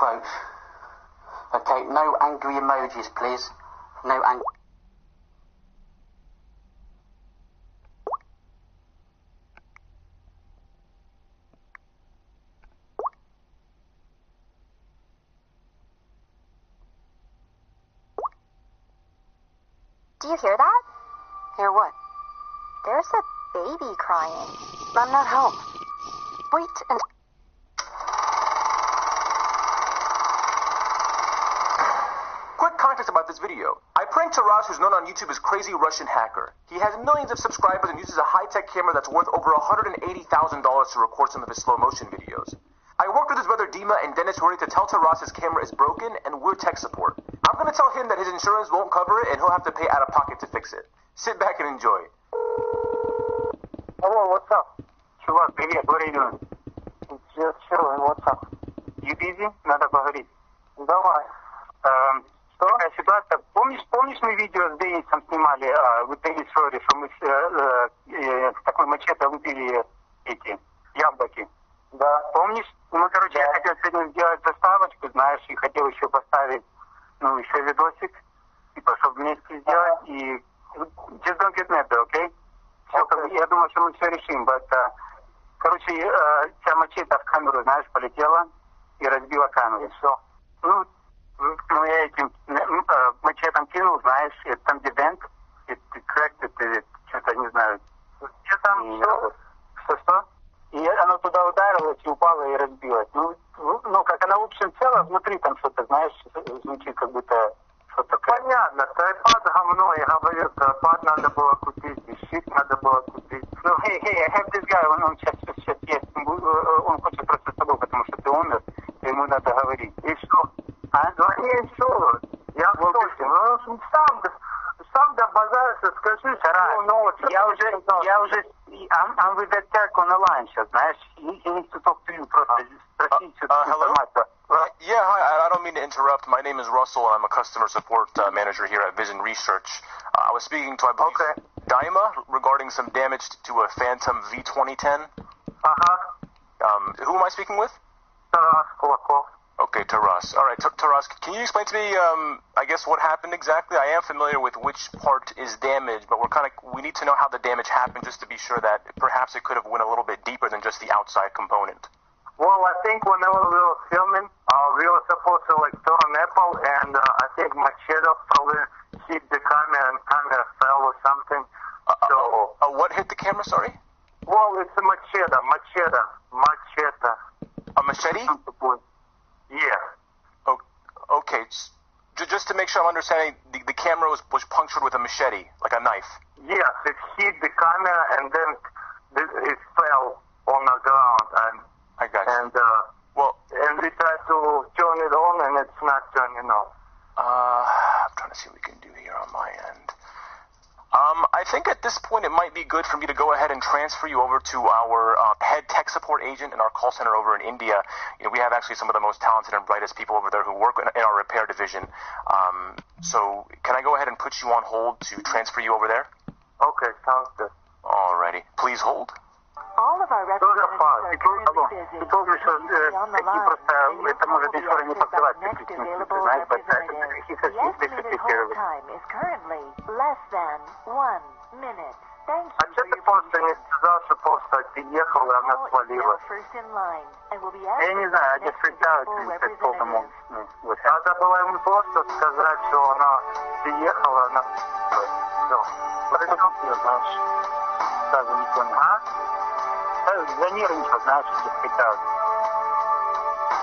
quote. Okay, no angry emojis, please. No angry... Do you hear that? Hear what? There's a baby crying. I'm not home. Wait and... Quick context about this video. I pranked Taras, who's known on YouTube as Crazy Russian Hacker. He has millions of subscribers and uses a high-tech camera that's worth over $180,000 to record some of his slow-motion videos. I worked with his brother Dima and Dennis Rooney to tell Taras his camera is broken, and we're tech support. I'm going to tell him that his insurance won't cover it, and he'll have to pay out of pocket to fix it. Sit back and enjoy. Hello, what's up? Чувак, привет, what are you doing? Just chilling, what's up? You busy? Надо поговорить. Давай. Что? Такая ситуация. Помнишь мы видео с Денисом снимали, with Денис Рори, что мы с такой мачете выпили эти яблоки? Да. Помнишь? Мы, короче, я хотел сегодня сделать заставочку, знаешь, и хотел еще поставить, еще видосик, типа, чтобы вместе сделать, и just don't get mad, okay? Все, я думаю, что мы все решим, короче, вся мачете в камеру, знаешь, полетела и разбила камеру. Все. Я этим мачетом кинул, знаешь, там где вент, ты corrected, что-то, не знаю. Что там, что? И оно туда ударилось и упало и разбилось. Как она в общем целом, внутри там что-то, знаешь, звучит как будто что-то... Понятно, трайпад говно, я говорю, трайпад надо было купить, и щит надо было купить. Hey, I have this guy, он сейчас есть, он хочет просто с тобой, потому что ты умер, и ему надо говорить. И что? Не, что? Я в курсе. Сам добазарился, скажи, я уже, I'm with that tech on the line сейчас, знаешь, he needs to talk to you, просто спросить информацию. Yeah, hi, I don't mean to interrupt. My name is Russell, and I'm a customer support manager here at Vision Research. I was speaking to, I believe, Daima regarding some damage to a Phantom V2010. Who am I speaking with? Kulakov. Okay, Taras. All right, Taras, can you explain to me, I guess, what happened exactly? I am familiar with which part is damaged, but we need to know how the damage happened just to be sure that perhaps it could have went a little bit deeper than just the outside component. Well, I think whenever we were filming, we were supposed to throw an apple, and I think Machete probably hit the camera and camera fell or something. What hit the camera, sorry? Well, it's a machete. A machete? Yeah. Okay. Just to make sure I'm understanding, the camera was punctured with a machete, like a knife. Yes, it hit the camera and then it fell on the ground. And I got you. And we tried to turn it on and it's not turning on. I'm trying to see what we can do here on my end. I think at this point it might be good for me to go ahead and transfer you over to our head tech support agent in our call center over in India. We have actually some of the most talented and brightest people over there who work in our repair division. So can I go ahead and put you on hold to transfer you over there? Okay, sounds good. Alrighty. Please hold. All of our representatives are currently busy. Ты помнишь, что такие просто, это может ничего не покрывать, Next available representative. The estimated hold time is currently less than 1 minute. Thank you for your просто не сказал, что просто ты ехал, и она свалила. First in line, and will be Я не знаю, я just freaked out, сколько мог. Надо было ему просто сказать, что она приехала, она... Все. Придется, знаешь, сразу не понял. Занервничал, знаешь, и freaked out.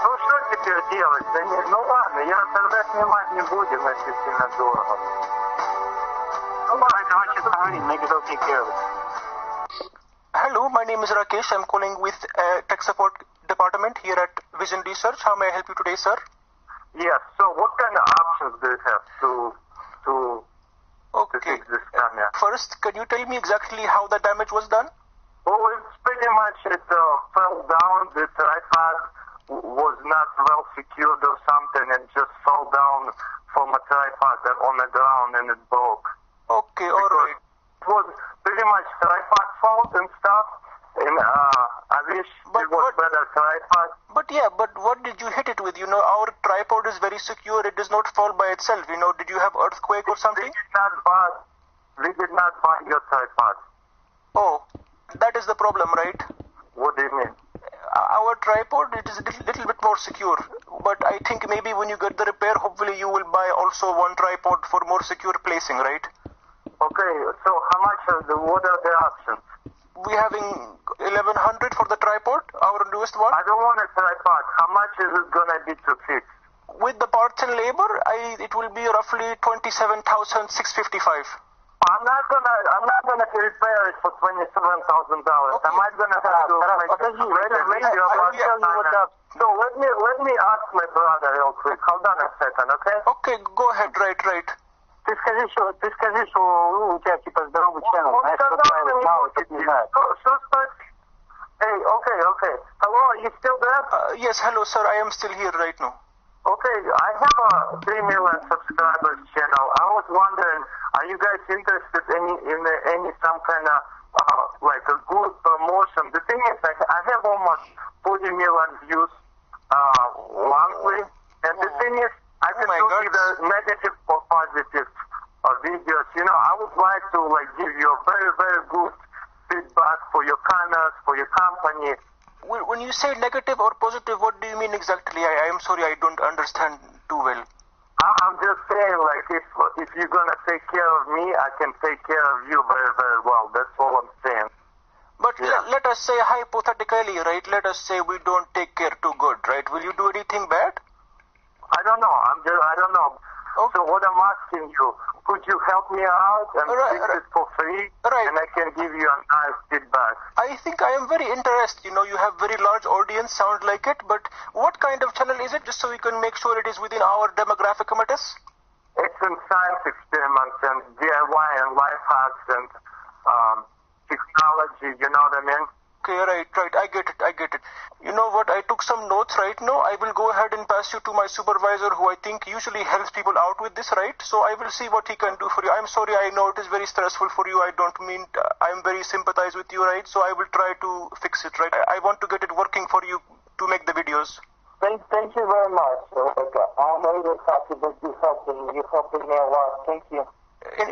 Ну, что теперь делать? Ну, ладно, я тогда снимать не будем, если сильно дорого. Ну, ладно, давайте поговорим, maybe they'll take care of it. Hello, my name is Rakesh. I'm calling with tech support department here at Vision Research. How may I help you today, sir? Yes, so what kind of options do you have to fix this camera? First, can you tell me exactly how the damage was done? Well, it's pretty much it fell down. The tripod was not well secured or something and just fell down from a tripod on the ground and it broke. Okay, alright. It was pretty much tripod fault and stuff. And I wish it was better tripod. But what did you hit it with? Our tripod is very secure. It does not fall by itself. Did you have earthquake or something? We did not find your tripod. Oh, that is the problem, right? What do you mean? Our tripod, it is a little bit more secure. But I think maybe when you get the repair, hopefully you will buy also one tripod for more secure placing, right? Okay, so how much what are the options? We having 1100 for the tripod, our newest one. I don't want a tripod. How much is it gonna be to fix? With the parts and labor, it will be roughly 27,655. I'm not gonna repair it for $27,000. Okay. Am I gonna have to make a video about that? So let me ask my brother real quick. Hold on a second, okay? Okay, go ahead, right. Ты скажи, что у тебя типа здоровый channel, знаешь, что твоя мало тут не знает. Hey, okay. Hello, are you still there? Yes, hello, sir. I am still here right now. Okay, I have a 3 million subscribers channel. I was wondering, are you guys interested in any some kind of like a good promotion? The thing is, I have almost 40 million views monthly, and the thing is, I can do either negative or positive videos. I would like to give you a very, very good feedback for your cameras, for your company. When you say negative or positive, what do you mean exactly? I am sorry, I don't understand too well. I'm just saying, if you're gonna take care of me, I can take care of you very, very well. That's all I'm saying. But let us say hypothetically, right? Let us say we don't take care too good, right? Will you do anything bad? I don't know. I don't know. Okay. So what I'm asking you, could you help me out and fix it for free? Right. And I can give you a nice feedback. I think I am very interested. You have very large audience, sound like it. But what kind of channel is it? Just so we can make sure it is within our demographic, Amatis? It's in science experiments and DIY and life hacks and technology. You know what I mean? Okay, right. I get it. You know what? I took some notes right now. I will go ahead and pass you to my supervisor, who I think usually helps people out with this, right? So I will see what he can do for you. I'm sorry, I know it is very stressful for you. I don't mean, I'm very sympathize with you, right? So I will try to fix it, right? I want to get it working for you to make the videos. Thank you very much. I'm really happy that you're helping me a lot. Thank you.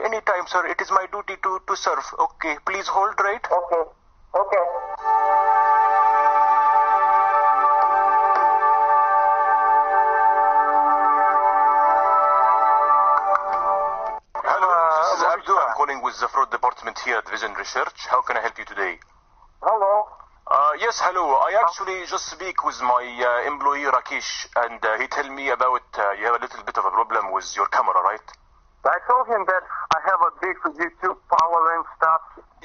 Anytime, sir. It is my duty to serve. Okay, please hold, right? Okay. I'm calling with the fraud department here at Vision Research. How can I help you today? Hello. Yes, hello. I actually just speak with my employee Rakesh, and he tell me about you have a little bit of a problem with your camera, right? I told him that I have a big YouTube following stuff.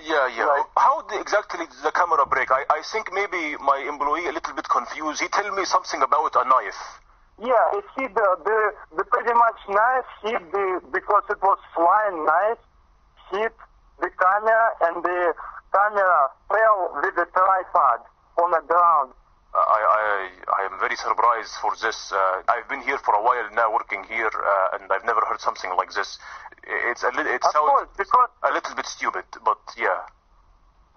Yeah. Right. How exactly did the camera break? I think maybe my employee a little bit confused. He tell me something about a knife. Yeah, it hit the pretty much knife hit because it was flying knife, hit the camera, and the camera fell with the tripod on the ground. I am very surprised for this. I've been here for a while now, working here, and I've never heard something like this. It sounds a little bit stupid, but yeah.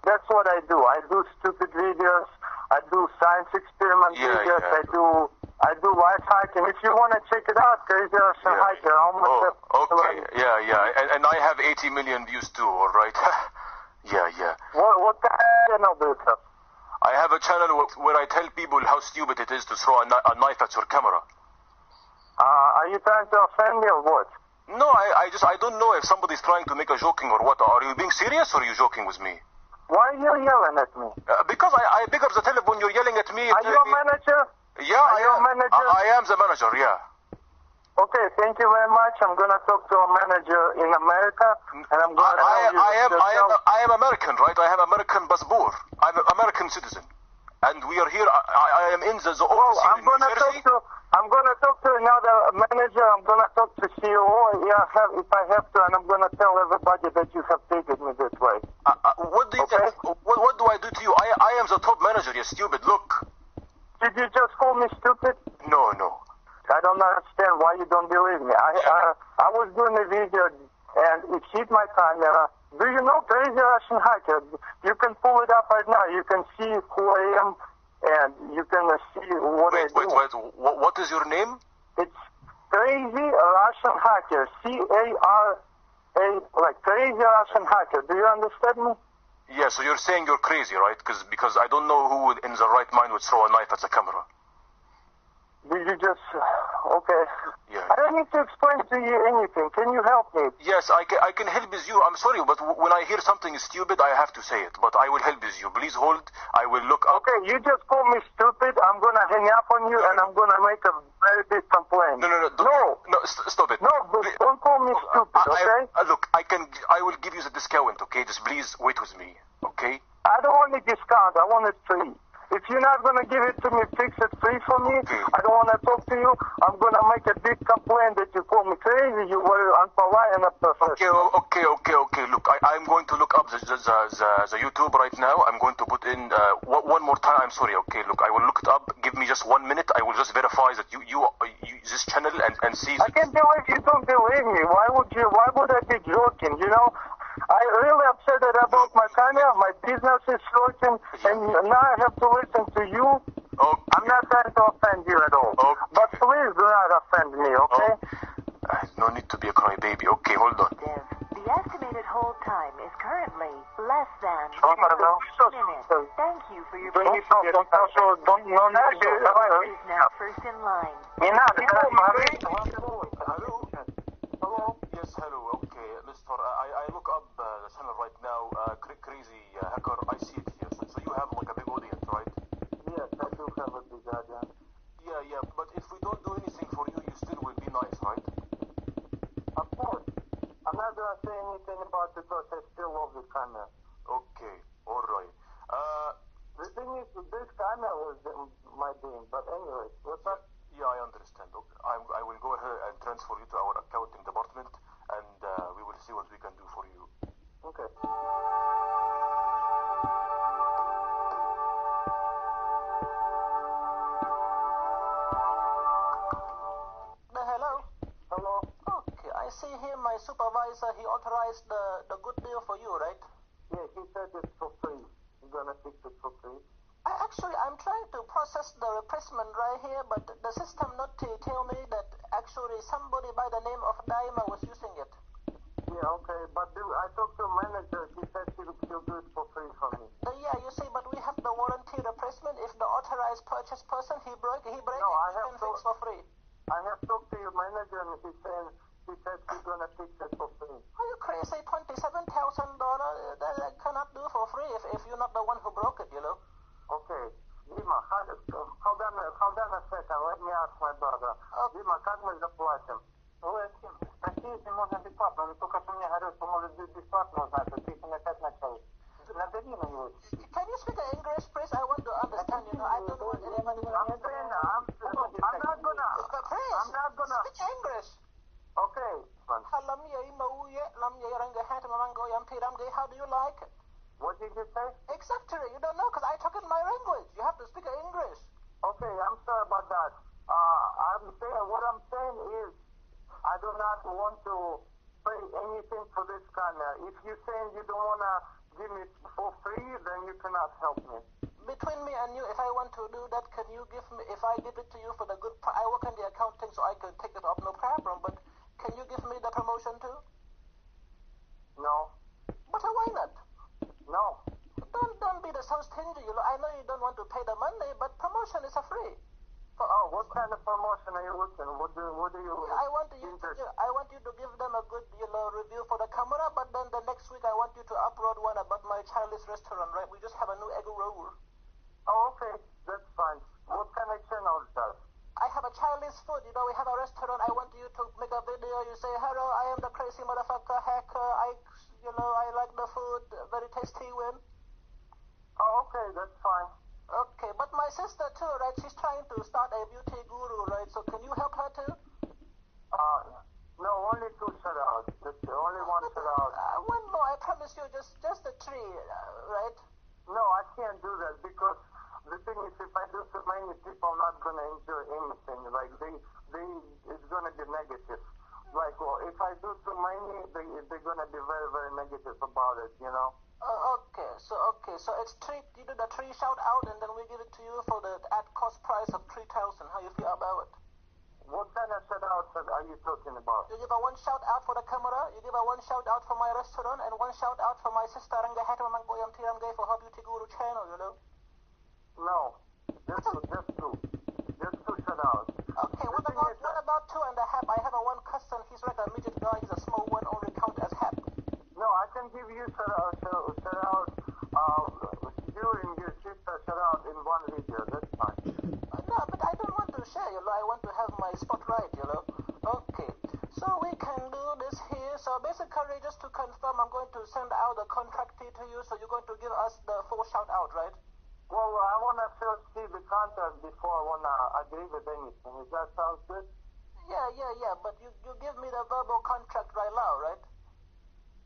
That's what I do. I do stupid videos. I do science experiment videos. I do life hacking. If you want to check it out, Crazy Russian Hiker. Okay. Yeah. And I have 80 million views too, all right? Yeah. What kind of channel do you have? I have a channel where I tell people how stupid it is to throw a knife at your camera. Are you trying to offend me or what? No, I don't know if somebody's trying to make a joking or what. Are you being serious or are you joking with me? Why are you yelling at me? Because I pick up the telephone, you're yelling at me. Are you a manager? Yeah, I am the manager, yeah. Okay, thank you very much. I'm going to talk to a manager in America, and I'm going to I am American, right? I have American passport. I'm an American citizen. And we are here, I am in the office I'm going to talk to another manager. I'm going to talk to CEO, if I have to, and I'm going to tell everybody that you have treated me this way. What do I do to you? I am the top manager, you stupid. Look. Did you just call me stupid? No. I don't understand why you don't believe me. I was doing a video and it hit my camera Do you know Crazy Russian Hacker? You can pull it up right now. You can see who I am, and you can see what I do. Wait. What is your name? It's Crazy Russian Hacker. C-A-R-A, like Crazy Russian Hacker. Do you understand me? Yeah, so you're saying you're crazy, right? Because I don't know who in the right mind would throw a knife at the camera. Did you just... Okay. Yeah. I don't need to explain to you anything. Can you help me? Yes, I can help with you. I'm sorry, but when I hear something stupid, I have to say it. But I will help with you. Please hold. I will look up. Okay, you just call me stupid. I'm going to hang up on you, and I'm going to make a very big complaint. No, stop it. No, don't call me stupid, okay? Look, I will give you the discount, okay? Just please wait with me, okay? I don't want a discount. I want it free. If you're not going to give it to me, fix it free for me. I don't want to talk to you. I'm going to make a big complaint that you call me crazy. You were unpolite and unprofessional. Okay. Look, I'm going to look up the YouTube right now. I'm going to put in one more time. I'm sorry. Okay, look, I will look it up. Give me just 1 minute. I will just verify that you this channel and see. I can't believe you don't believe me. Why would I be joking? You know, I really upset about my camera. My business is working, and now I have to listen to you. Okay. I'm not trying to offend you at all. Okay. But please do not offend me, okay? No need to be a crybaby. Okay, hold on. The estimated hold time is currently less than Don't 6 minutes. Thank you for your patience. Is now first in line. Hello? Yes, hello. Okay, Mister, I look up the channel right now. Crazy Hacker. I see it here. So you have like a big audience, right? Yes, I do have a big audience. Yeah. But if we don't do anything for you, you still will be nice, right? Of course. I'm not going to say anything about it because I still love the camera. Okay, all right. The thing is, this camera was my dream. But anyway, what's up? Yeah, I understand. Okay. I will go ahead and transfer you to our accounting department, and we will see what we can do for you. Okay. Hello? Okay, I see here my supervisor, he authorized the good deal for you, right? Yeah, he said it's for free. He's going to fix it for free. I'm trying to process the replacement right here, but the system not to tell me that actually somebody by the name of Daima was using it. Yeah, okay, but I talked to a manager. He said he'll do it for free for me. Yeah, you see, but we have the warranty replacement. If the authorized purchase person, he breaks it, I he can fix for free. I have talked to your manager, and he said he's going to fix it for free. Are you crazy? $27,000 that cannot do for free if you're not the one who broke it, you know? Okay, Дима, hold on a second. Let me ask my brother. Дима, как мы заплатим? Спроси, если можно бесплатно. Он только что мне говорил, что может быть бесплатно узнать. Вот если опять начал. Надави на него. Can you speak English, please? I want to understand, you know. I don't want anybody to... I'm saying, I'm not gonna... Please, I'm not gonna... speak English. Okay. How do you like it? What did you say? Exactly. You don't know because I talk in my language. You have to speak English. Okay, I'm sorry about that. What I'm saying is, I do not want to pay anything for this camera. If you're saying you don't want to give me for free, then you cannot help me. Between me and you, if I want to do that, can you give me, if I give it to you for the good I work in the accounting, so I can take it up, no problem, but can you give me the promotion too? No. But why not? No. Don't be so stingy. You know, I know you don't want to pay the money, but promotion is a free. What kind of promotion are you looking? What do you? I want you to give them a good, review for the camera. But then the next week I want you to upload one about my Chinese restaurant. Right? We just have a new egg roll. Oh, okay, that's fine. What kind of channel is that? I have a Chinese food. You know, we have a restaurant. I want you to make a video. You say, "Hello, I am the crazy motherfucker hacker. I like the food. Very tasty." Win. Oh, okay, that's fine. Okay, but my sister too, right? She's trying to start a beauty guru, right? So can you help her too? No, only 2 shout-outs. Only 1 shout-out. One more, I promise you, just the 3, right? No, I can't do that because the thing is, if I do so many people, I'm not gonna enjoy anything. Like it's gonna be negative. Like, well, if I do too many, they're gonna be very, very negative about it, you know? Okay, so it's three, you do the 3 shout out and then we give it to you for the at cost price of 3,000. How you feel about it? What kind of shout outs are you talking about? You give a 1 shout out for the camera, you give a 1 shout out for my restaurant, and 1 shout out for my sister Ranga Hatman Goyam Tirangay for her Beauty Guru channel, you know? No, just 2. Just 2 shout outs. Okay, what about 2 and a half? I have a 1 cousin, he's like a midget guy, he's a small one, only count as half. No, I can give you shout out, you and your sister shout out in 1 video, that's fine. No, but I don't want to share, you know, I want to have my spot right, you know. Okay, so we can do this here. So basically, just to confirm, I'm going to send out the contract to you, so you're going to give us the 4 shout out, right? Well, I want to first see the contract before I want to agree with anything. Does that sound good? Yeah, but you give me the verbal contract right now, right?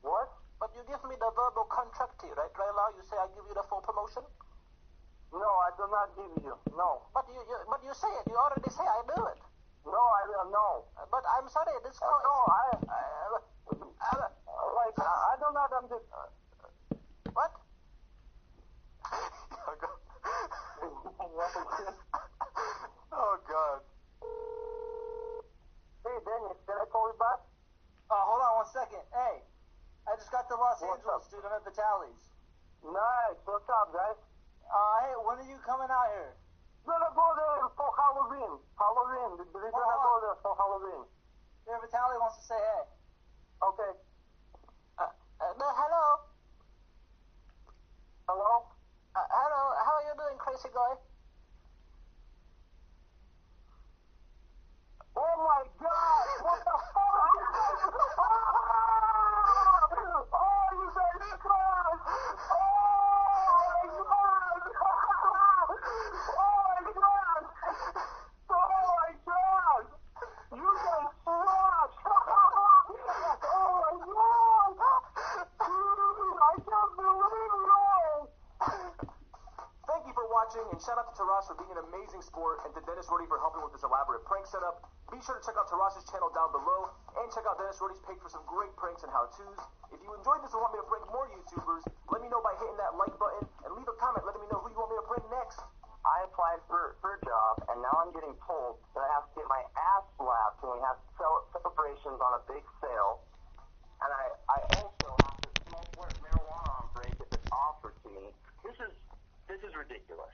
What? But you give me the verbal contract here, right? Right now, you say I give you the full promotion? No, I do not give you. No. But you say it. You already say I do it. No, I don't know. But I'm sorry, this call I do not understand. What? Oh, God. Hey, Dennis, can I call you back? Hold on 1 second. Hey, I just got to Los What's Angeles, up? dude. I'm at Vitaly's. Nice. What's up, guys? Hey, when are you coming out here? We're gonna go there for Halloween. We're gonna go there for Halloween. Here, Vitaly wants to say hey. Okay. Hello? Hello? Hello, how are you doing, crazy guy? Oh my God! What the fuck? Oh, you guys suck! Oh my God! Oh my God! Oh my God! You guys suck! Oh my God! I can't believe it! Thank you for watching, and shout out to Taras for being an amazing sport, and to Dennis Roddy for helping with this elaborate prank setup. Be sure to check out Taras's channel down below, and check out Dennis Roddy's page for some great pranks and how-tos. If you enjoyed this and want me to prank more YouTubers, let me know by hitting that like button, and leave a comment letting me know who you want me to prank next. I applied for a job, and now I'm getting told that I have to get my ass slapped when we have celebrations on a big sale. And I also have to smoke marijuana on break if it's offered to me. This is ridiculous.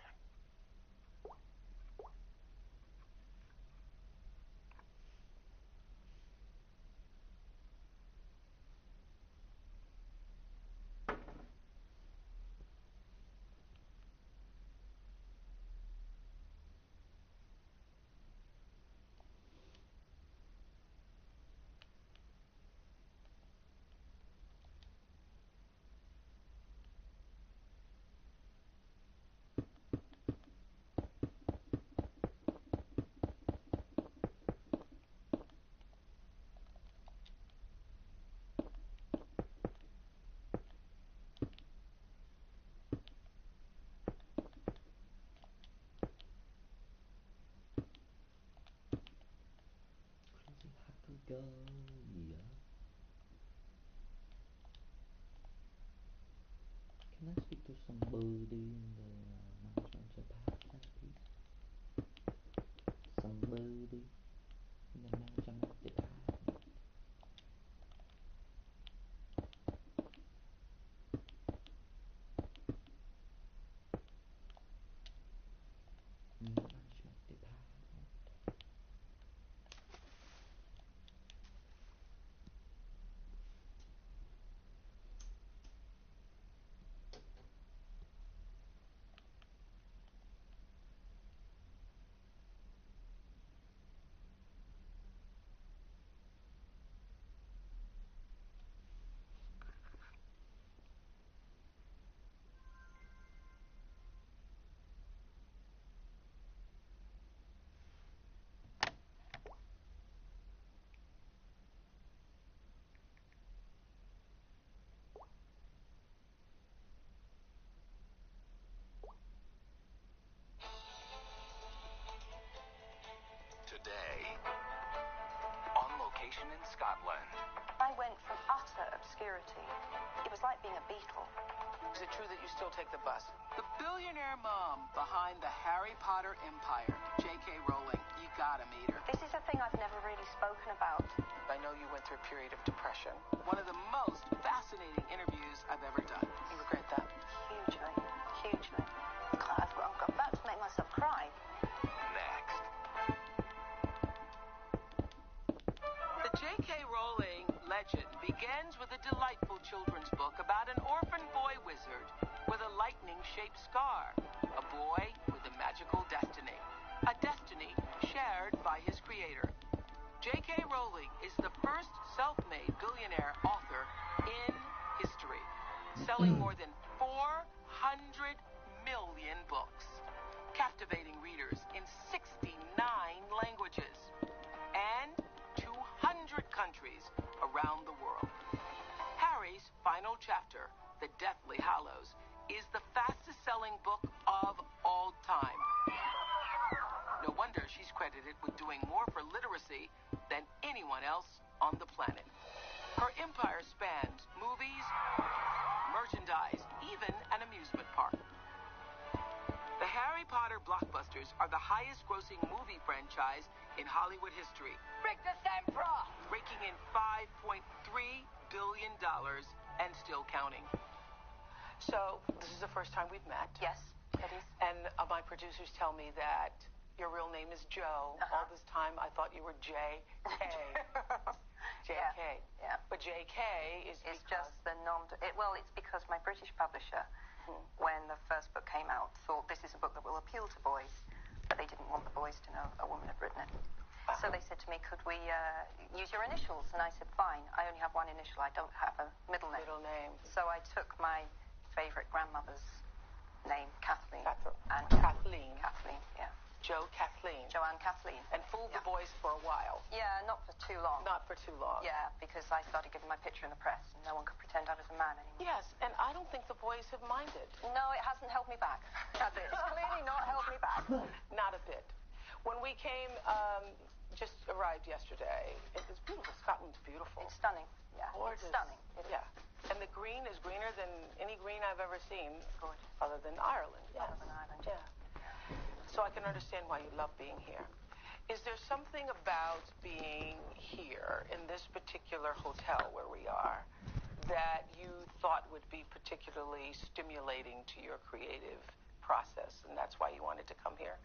Go, yeah. Can I speak to somebody in the management department, please? Somebody in the management department. Management department. station in Scotland. I went from utter obscurity. It was like being a Beatle. Is it true that you still take the bus? The billionaire mom behind the Harry Potter empire, J.K. Rowling. You gotta meet her. This is a thing I've never really spoken about. I know you went through a period of depression. One of the most fascinating interviews I've ever done. You regret that? Hugely. Hugely. God, I'm about to make myself cry. Next. The J.K. Rowling legend begins with a delightful children's book about an orphan boy wizard with a lightning-shaped scar. A boy with a magical destiny. A destiny shared by his creator. J.K. Rowling is the first self-made billionaire author in history, selling more than 400 million books, captivating readers in 69 languages and 200 countries around the world. Harry's final chapter, The Deathly Hallows, is the fastest-selling book of all time. No wonder she's credited with doing more for literacy than anyone else on the planet. Her empire spans movies, merchandise, even an amusement park. The Harry Potter blockbusters are the highest-grossing movie franchise in Hollywood history, raking in $5.3 billion and still counting. So, this is the first time we've met. Yes, it is. And my producers tell me that your real name is Joe. All this time I thought you were J.K. J.K. Yeah. But J.K. is It's just the it's because my British publisher, when the first book came out, thought this is a book that will appeal to boys, but they didn't want the boys to know a woman had written it. So they said to me, could we use your initials? And I said, fine. I only have one initial. I don't have a middle name. So I took my favorite grandmother's name, Kathleen. Kathleen, yeah. Joanne Kathleen. And fooled the boys for a while. Yeah, not for too long. Yeah, because I started giving my picture in the press, and no one could pretend I was a man anymore. Yes, and I don't think the boys have minded. No, it hasn't held me back. Has it? It's clearly not held me back. Not a bit. When we came, just arrived yesterday, it was beautiful. Scotland's beautiful. It's stunning. Yeah, gorgeous. It's stunning. Yeah. And the green is greener than any green I've ever seen. Gorgeous. Other than Ireland. Yes. Other than Ireland. Yeah. So I can understand why you love being here. Is there something about being here in this particular hotel where we are that you thought would be particularly stimulating to your creative process, and that's why you wanted to come here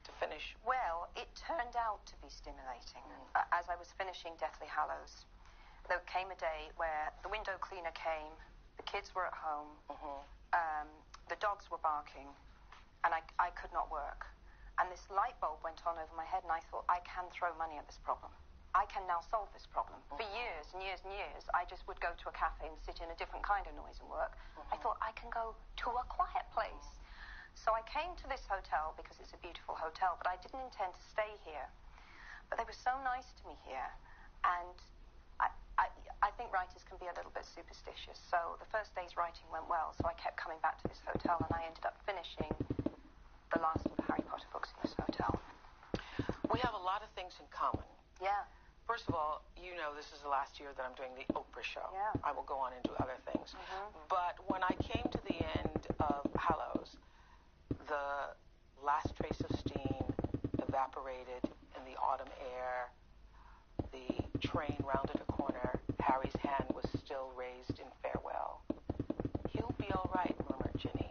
to finish? Well, it turned out to be stimulating. As I was finishing Deathly Hallows, there came a day where the window cleaner came, the kids were at home, the dogs were barking, and I could not work. And this light bulb went on over my head, and I thought, I can throw money at this problem. I can now solve this problem. For years and years and years, I just would go to a cafe and sit in a different kind of noise and work. I thought, I can go to a quiet place. So I came to this hotel because it's a beautiful hotel, but I didn't intend to stay here. But they were so nice to me here, and I think writers can be a little bit superstitious. So the first day's writing went well, so I kept coming back to this hotel, and I ended up finishing the last of the Harry Potter books in this hotel. We have a lot of things in common. Yeah. First of all, you know this is the last year that I'm doing the Oprah show. Yeah. I will go on and do other things. But when I came to the end of Hallows, the last trace of steam evaporated in the autumn air. The train rounded a corner. Harry's hand was still raised in farewell. He'll be all right, murmured Ginny.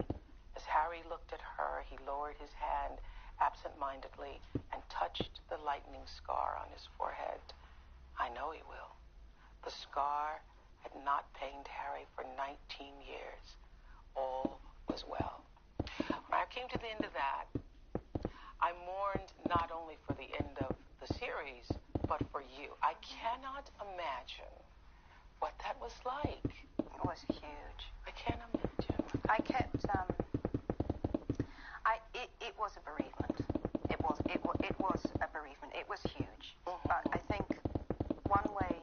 As Harry looked at her, he lowered his hand absent-mindedly and touched the lightning scar on his forehead. I know he will. The scar had not pained Harry for 19 years. All was well. When I came to the end of that, I mourned not only for the end of the series, but for you. I cannot imagine what that was like. It was huge. I can't imagine. I kept, it was a bereavement. It was a bereavement. It was huge. But I think one way,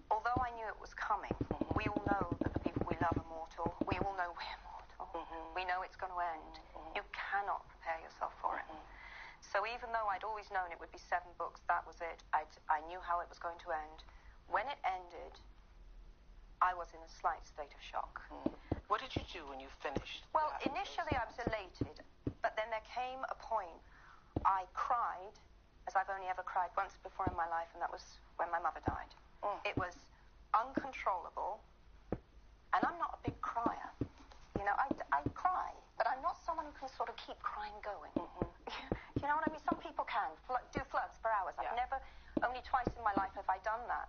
although I knew it was coming, we all know that the people we love are mortal. We all know we're mortal. We know it's going to end. You cannot prepare yourself for it. So even though I'd always known it would be 7 books, that was it. I knew how it was going to end. When it ended, I was in a slight state of shock. What did you do when you finished? Well, initially I was elated, but then there came a point I cried, as I've only ever cried once before in my life, and that was when my mother died. It was uncontrollable, and I'm not a big crier. You know, I cry, but I'm not someone who can sort of keep crying going. You know what I mean? Some people can do floods for hours. I've never, only twice in my life have I done that.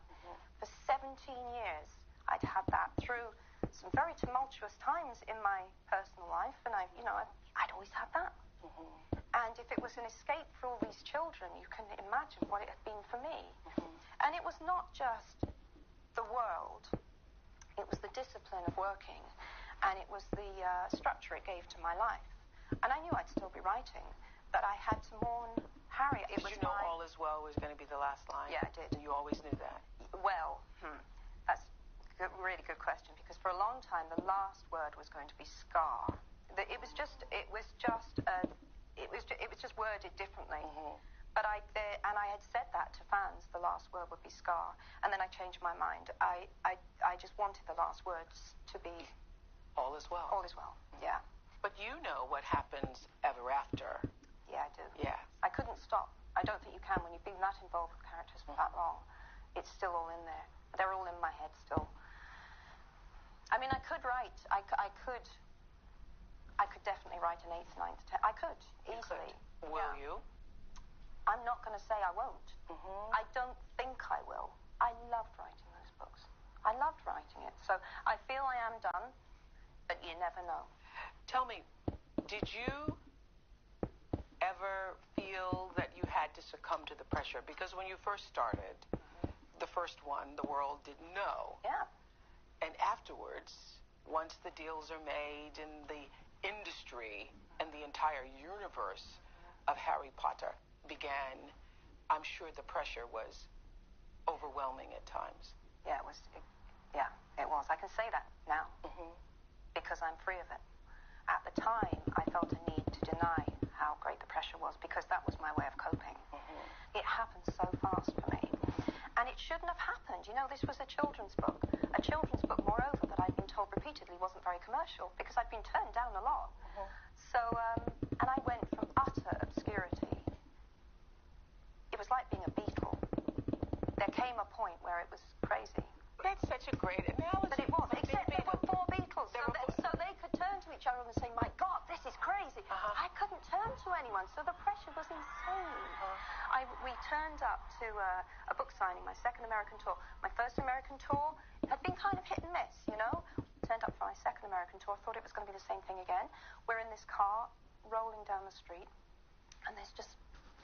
For 17 years, I'd had that through some very tumultuous times in my personal life, and I'd always had that. And if it was an escape for all these children, you can imagine what it had been for me. And it was not just the world, it was the discipline of working, and it was the structure it gave to my life. And I knew I'd still be writing, but I had to mourn Harry. Did you know All Is Well was going to be the last line? Yeah, I did. You always knew that? Well, that's a really good question, because for a long time the last word was going to be scar. It was just worded differently. But I had said that to fans, the last word would be scar, and then I changed my mind. I just wanted the last words to be All Is Well. All is well. Yeah. But you know what happens ever after. Yeah, I do. Yeah. I couldn't stop. I don't think you can when you've been that involved with characters for that long. It's still all in there. They're all in my head still. I mean, I could write. I could definitely write an 8th, 9th, 10th. I could easily. Will you? I'm not going to say I won't. I don't think I will. I loved writing those books. I loved writing it. So I feel I am done, but you never know. Tell me, did you ever feel that you had to succumb to the pressure? Because when you first started, the first one, the world didn't know. Yeah. And afterwards, once the deals are made in the industry and the entire universe of Harry Potter began, I'm sure the pressure was overwhelming at times. Yeah, it was. I can say that now because I'm free of it. At the time, I felt a need to deny how great the pressure was, because that was my way of coping. It happened so fast for me. And it shouldn't have happened. You know, this was a children's book. A children's book, moreover, that I'd been told repeatedly wasn't very commercial, because I'd been turned down a lot. So, and I went from utter obscurity. It was like being a Beatle. There came a point where it was crazy. That's such a great analogy. But it was, except there were 4 Beatles. So they could turn to each other and say, my God, this is crazy. I couldn't turn to anyone, so the pressure was insane. We turned up to a book signing, my second American tour. My first American tour had been kind of hit and miss, you know. Turned up for my second American tour, thought it was going to be the same thing again. We're in this car, rolling down the street, and there's just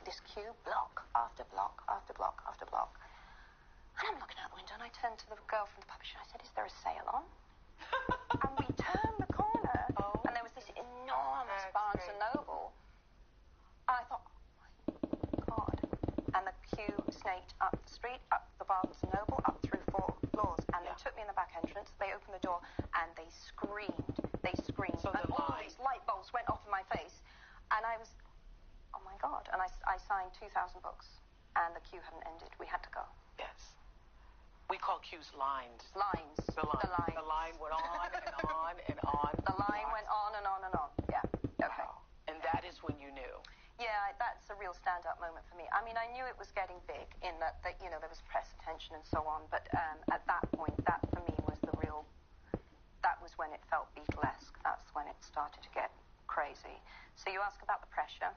this queue, block after block after block after block. And I'm looking out the window, and I turned to the girl from the publisher. I said, is there a sale on? And we turned the corner, and there was this enormous Barnes & Noble. And I thought, oh, my God. And the queue snaked up the street, up the Barnes & Noble, up through 4 floors. And they took me in the back entrance. They opened the door, and they screamed. So and all these light bulbs went off in my face. And I was, oh, my God. And I signed 2,000 books, and the queue hadn't ended. We had to go. Yes. We call cues lines. Lines. The line. The line went on and on and on. The line went on and on and on. Yeah. Okay. Wow. And that is when you knew. Yeah, that's a real stand-up moment for me. I mean, I knew it was getting big in that you know, there was press attention and so on. But at that point, that for me was the real. That was when it felt Beatlesque. That's when it started to get crazy. So you ask about the pressure.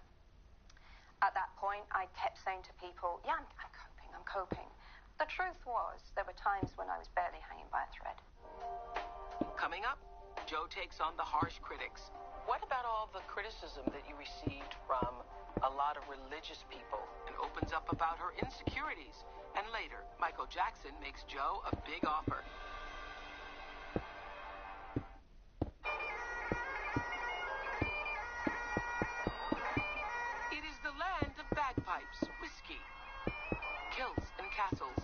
At that point, I kept saying to people, yeah, I'm coping. The truth was, there were times when I was barely hanging by a thread. Coming up, Jo takes on the harsh critics. What about all the criticism that you received from a lot of religious people, and opens up about her insecurities? And later, Michael Jackson makes Jo a big offer. It is the land of bagpipes, whiskey, kilts, and castles.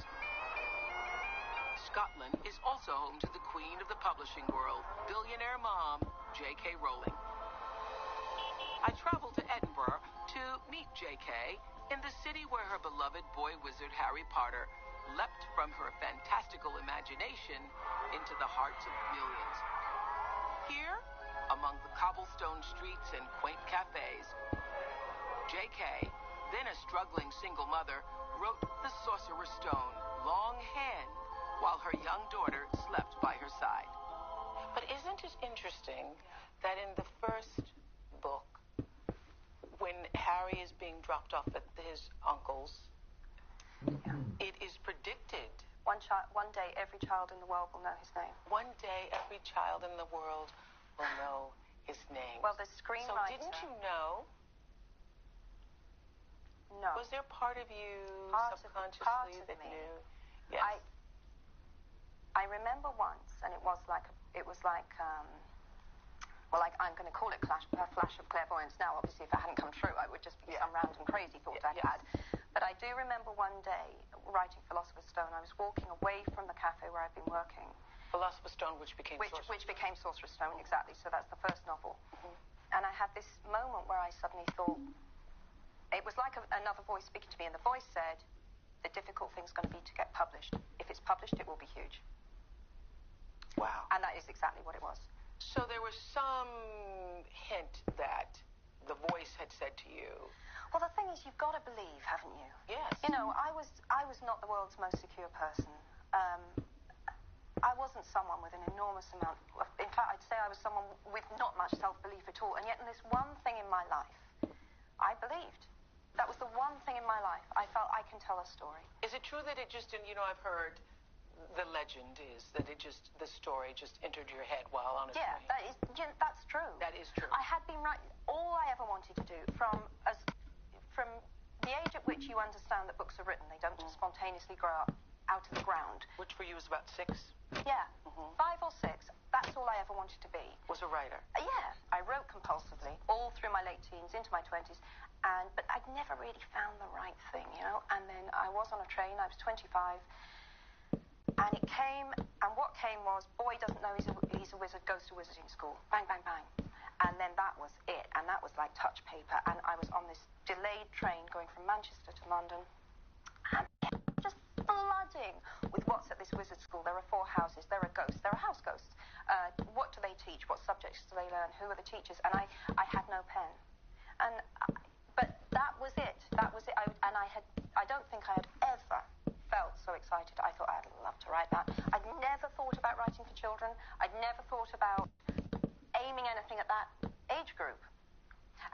Scotland is also home to the queen of the publishing world, billionaire mom, J.K. Rowling. I travel to Edinburgh, to meet J.K. in the city where her beloved boy wizard Harry Potter leapt from her fantastical imagination into the hearts of millions. Here, among the cobblestone streets and quaint cafes, J.K., then a struggling single mother, wrote the Sorcerer's Stone longhand while her young daughter slept by her side. But isn't it interesting that in the first book, when Harry is being dropped off at his uncle's, it is predicted. One day, every child in the world will know his name. One day, every child in the world will know his name. Well, the screenwriter... So didn't you know? No. Was there part of you subconsciously that knew? Yes. I remember once, and it was like I'm going to call it a flash of clairvoyance now. Obviously, if it hadn't come true, I would just be some random crazy thought I'd had. But I do remember one day writing Philosopher's Stone. I was walking away from the cafe where I'd been working. Philosopher's Stone, which became Sorcerer's Stone, exactly. So that's the first novel. And I had this moment where I suddenly thought, it was like another voice speaking to me, and the voice said, the difficult thing's going to be to get published. If it's published, it will be huge. Wow. And that is exactly what it was. So there was some hint that the voice had said to you. Well, the thing is, you've got to believe, haven't you? Yes. You know, I was not the world's most secure person. I wasn't someone with an enormous amount of... In fact, I'd say I was someone with not much self-belief at all. And yet in this one thing in my life, I believed. That was the one thing in my life. I felt I can tell a story. Is it true that it just, I've heard the legend is that the story just entered your head while on a train? Yeah, that's true. That is true. I had been writing all I ever wanted to do from the age at which you understand that books are written. They don't just spontaneously grow up out of the ground. Which for you was about 6? Yeah. 5 or 6. That's all I ever wanted to be. Was a writer? Yeah. I wrote compulsively all through my late teens, into my 20s. But I'd never really found the right thing, And then I was on a train. I was 25. And it came, and what came was, boy doesn't know he's a wizard, goes to wizarding school. Bang, bang, bang. And then that was it. And that was like touch paper. And I was on this delayed train going from Manchester to London. And just flooding with what's at this wizard school. There are 4 houses. There are ghosts. There are house ghosts. What do they teach? What subjects do they learn? Who are the teachers? And I had no pen. But that was it. That was it. I don't think I had ever felt so excited. I thought I'd love to write that. I'd never thought about writing for children. I'd never thought about aiming anything at that age group.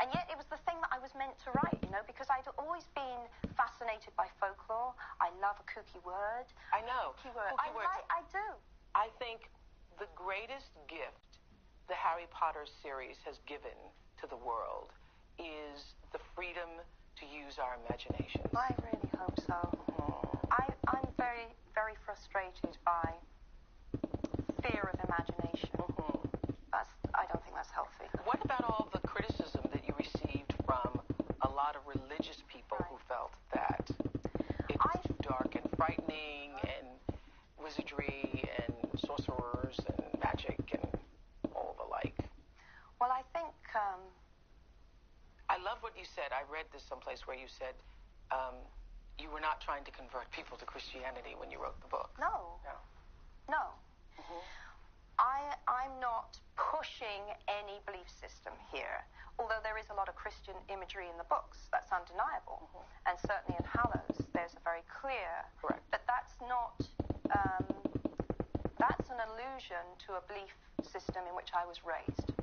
And yet it was the thing that I was meant to write, because I'd always been fascinated by folklore. I love a kooky word. I know. Kooky word. I do. I think the greatest gift the Harry Potter series has given to the world is the freedom to use our imaginations. I really hope so. I'm very, very frustrated by fear of imagination. I don't think that's healthy. What about all the criticism that you received from a lot of religious people who felt that it was too dark and frightening, and wizardry and sorcerers and magic and all the like? Well, I think... I love what you said. I read this someplace where you said you were not trying to convert people to Christianity when you wrote the book. No. I'm not pushing any belief system here, although there is a lot of Christian imagery in the books. That's undeniable. And certainly in Hallows, there's a very clear... Correct. But that's not... that's an allusion to a belief system in which I was raised.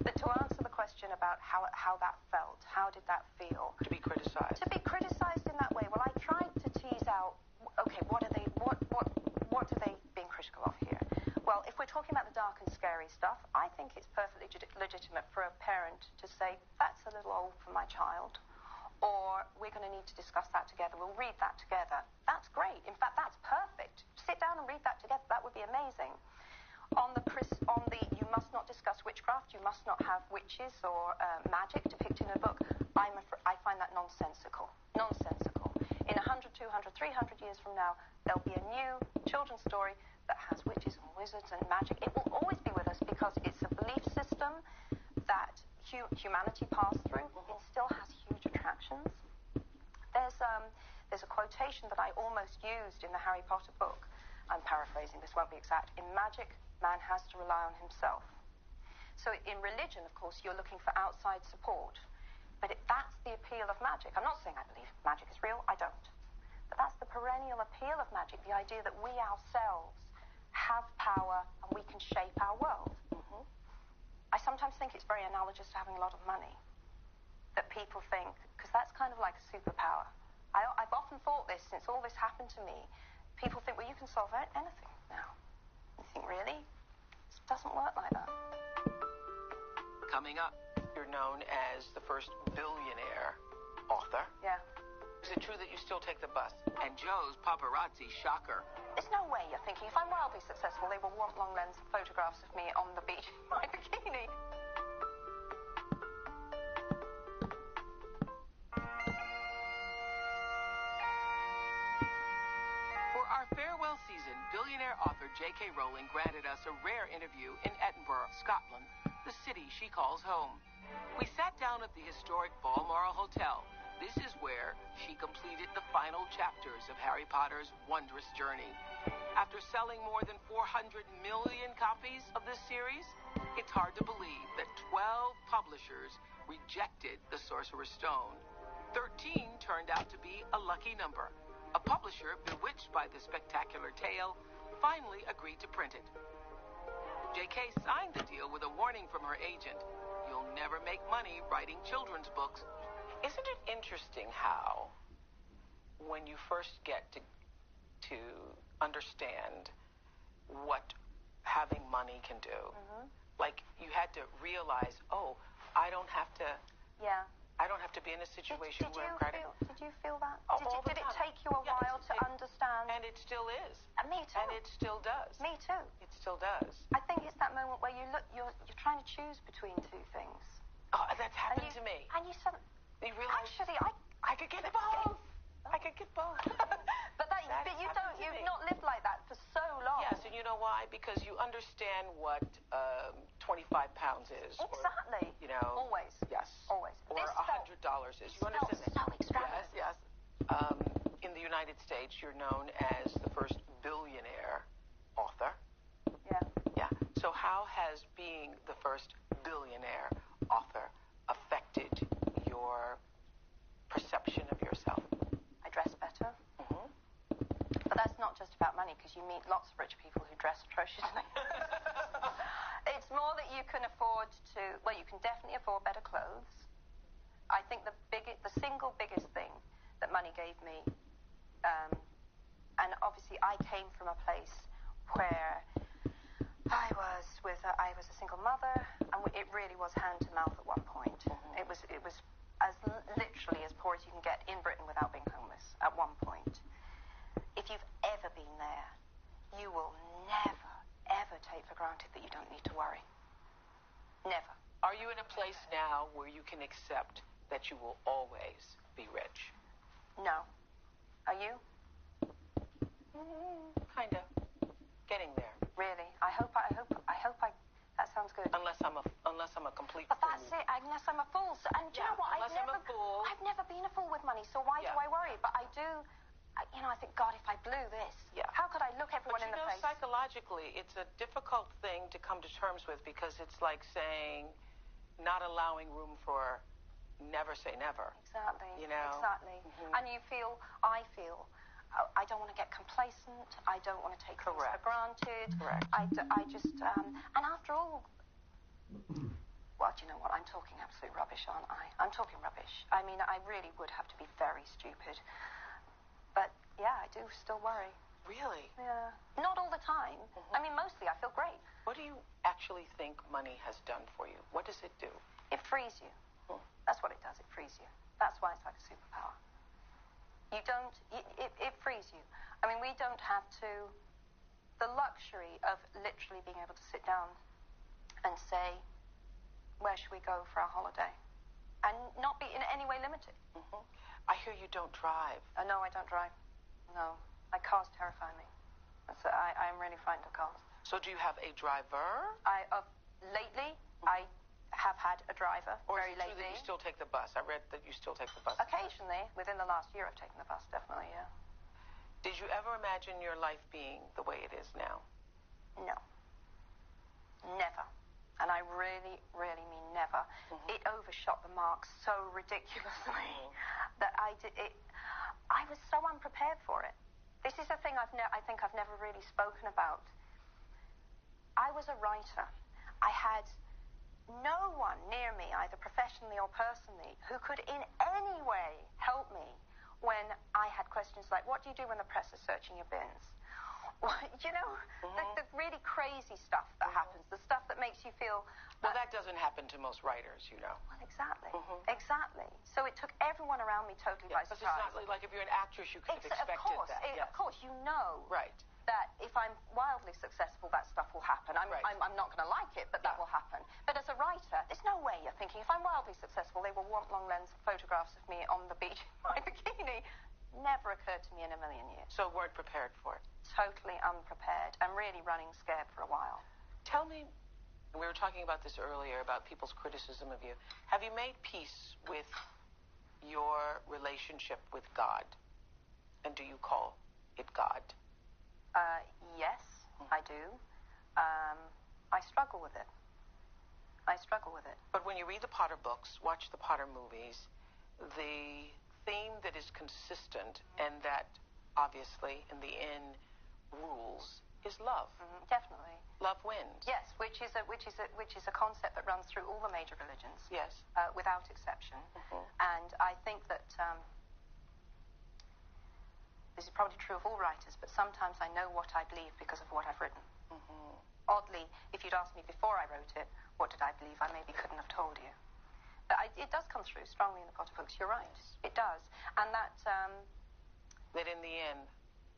But to answer the question about how that felt, how did that feel? To be criticized. To be criticized in that way. Well, I tried to tease out, okay, what are they being critical of here? Well, if we're talking about the dark and scary stuff, I think it's perfectly legitimate for a parent to say, that's a little old for my child, or we're going to need to discuss that together. We'll read that together. That's great. In fact, that's perfect. Sit down and read that together. That would be amazing. On the you must not discuss witchcraft, you must not have witches or magic depicted in a book, I find that nonsensical. Nonsensical. In 100, 200, 300 years from now, there'll be a new children's story that has witches and wizards and magic. It will always be with us because it's a belief system that humanity pass through, it still has huge attractions. There's a quotation that I almost used in the Harry Potter book. I'm paraphrasing, this won't be exact. In magic, man has to rely on himself. So in religion, of course, you're looking for outside support. But that's the appeal of magic. I'm not saying I believe magic is real. I don't. But that's the perennial appeal of magic, the idea that we ourselves have power and we can shape our world. Mm-hmm. I sometimes think it's very analogous to having a lot of money. That people think, because that's kind of like a superpower. I've often thought this since all this happened to me. People think, well, you can solve anything now. You think, really? It doesn't work like that. Coming up, you're known as the first billionaire author. Yeah. Is it true that you still take the bus? And Joe's paparazzi shocker. There's no way you're thinking, if I'm wildly successful, they will want long lens photographs of me on the beach in my bikini. For our farewell season, billionaire author J.K. Rowling granted us a rare interview in Edinburgh, Scotland, the city she calls home. We sat down at the historic Balmoral Hotel. This is where she completed the final chapters of Harry Potter's wondrous journey. After selling more than 400 million copies of this series, it's hard to believe that 12 publishers rejected the Sorcerer's Stone. 13 turned out to be a lucky number. A publisher, bewitched by the spectacular tale, finally agreed to print it. J.K. signed the deal with a warning from her agent. You'll never make money writing children's books. Isn't it interesting how, when you first get to understand what having money can do, like you had to realize, oh, I don't have to... Yeah. I don't have to be in a situation where I'm crying. Did you feel that? Oh, did it take you a while to understand? And it still is. Me too. And it still does. Me too. It still does. I think it's that moment where you're trying to choose between two things. Oh, that's happened to me. And you suddenly... You realize... Actually, I could get both. I could get both. But you've not lived like that for so long. Yes, and you know why? Because you understand what 25 pounds is. Exactly. Or, you know. Always. Yes. Always. Or $100 is. You understand that? So extravagant. Yes, yes. In the United States, you're known as the first billionaire author. Yeah. Yeah. So how has being the first billionaire author affected your perception of yourself? I dress better. Mm-hmm. But that's not just about money, because you meet lots of rich people who dress atrociously. It's more that you can afford to... Well, you can definitely afford better clothes. I think the single biggest thing that money gave me, and obviously I came from a place where I was a single mother, and it really was hand to mouth at one point. Mm-hmm. It was as literally as poor as you can get in Britain without being homeless at one point. If you've ever been there, you will never, ever take for granted that you don't need to worry. Never. Are you in a place now where you can accept that you will always be rich? No. Are you? Kind of. Getting there. Really? I hope that sounds good. Unless I'm a complete But fool. that's it. Unless I'm a fool. And do you know what? Unless I'm a fool. I've never been a fool with money, so why do I worry? But I do. I think, God, if I blew this, how could I look everyone in the face? But psychologically, it's a difficult thing to come to terms with, because it's like saying, not allowing room for never say never. Exactly. You know? Exactly. Mm-hmm. And I feel, I don't want to get complacent. I don't want to take things for granted. Correct. I just, and after all, well, do you know what? I'm talking absolute rubbish, aren't I? I'm talking rubbish. I mean, I really would have to be very stupid. But, yeah, I do still worry. Really? Yeah. Not all the time. Mm-hmm. I mean, mostly I feel great. What do you actually think money has done for you? What does it do? It frees you. That's what it does. It frees you. That's why it's like a superpower. It frees you. I mean, we don't have the luxury of literally being able to sit down and say, where should we go for our holiday? And not be in any way limited. Mm-hmm. I hear you don't drive. No, I don't drive. No. Cars terrify me. I'm really frightened of cars. So do you have a driver? Lately, I have had a driver very Or is it true lately. that you still take the bus? I read that you still take the bus. Occasionally, within the last year, I've taken the bus, definitely, yeah. Did you ever imagine your life being the way it is now? No. Never. And I really, really mean never. It overshot the mark so ridiculously that I was so unprepared for it. This is a thing I think I've never really spoken about. I was a writer. I had no one near me, either professionally or personally, who could in any way help me when I had questions like, what do you do when the press is searching your bins? You know, the really crazy stuff that happens, the stuff that makes you feel... Well, that doesn't happen to most writers, you know. Well, exactly. Exactly. So it took everyone around me totally by surprise. Because it's not like if you're an actress, you could have expected that. Of course, you know right. that if I'm wildly successful, that stuff will happen. I'm not going to like it, but that will happen. But as a writer, there's no way you're thinking, if I'm wildly successful, they will want long lens photographs of me on the beach in my bikini. Never occurred to me in a million years. So weren't prepared for it? Totally unprepared and really running scared for a while. Tell me, we were talking about this earlier, about people's criticism of you. Have you made peace with your relationship with God? And do you call it God? Yes, I do. I struggle with it. But when you read the Potter books, watch the Potter movies, the theme that is consistent and that obviously in the end rules is love. Definitely. Love wins. Yes, which is a concept that runs through all the major religions. Yes. Without exception. And I think that this is probably true of all writers, but sometimes I know what I believe because of what I've written. Oddly, if you'd asked me before I wrote it, what did I believe, I maybe couldn't have told you. But it does come through strongly in the Potter books. You're right. It does. And that in the end,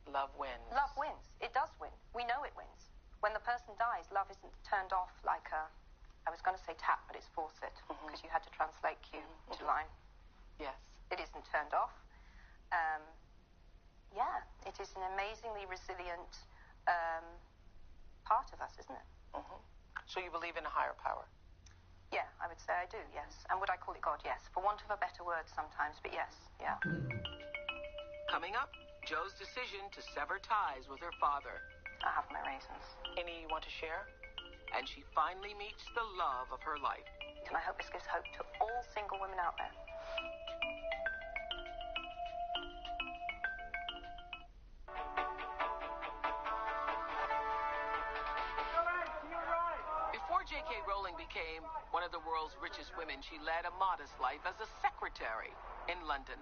love wins. Love wins. It does win. We know it wins. When the person dies, love isn't turned off like I was going to say tap, but it's faucet, because you had to translate cue to line. Yes. It isn't turned off. Yeah, it is an amazingly resilient part of us, isn't it? So you believe in a higher power? Yeah, I would say I do, yes. And would I call it God? Yes. For want of a better word sometimes, but yes, yeah. Coming up, Jo's decision to sever ties with her father. I have my reasons. Any you want to share? And she finally meets the love of her life. And I hope this gives hope to all single women out there. Before J.K. Rowling became one of the world's richest women, she led a modest life as a secretary in London.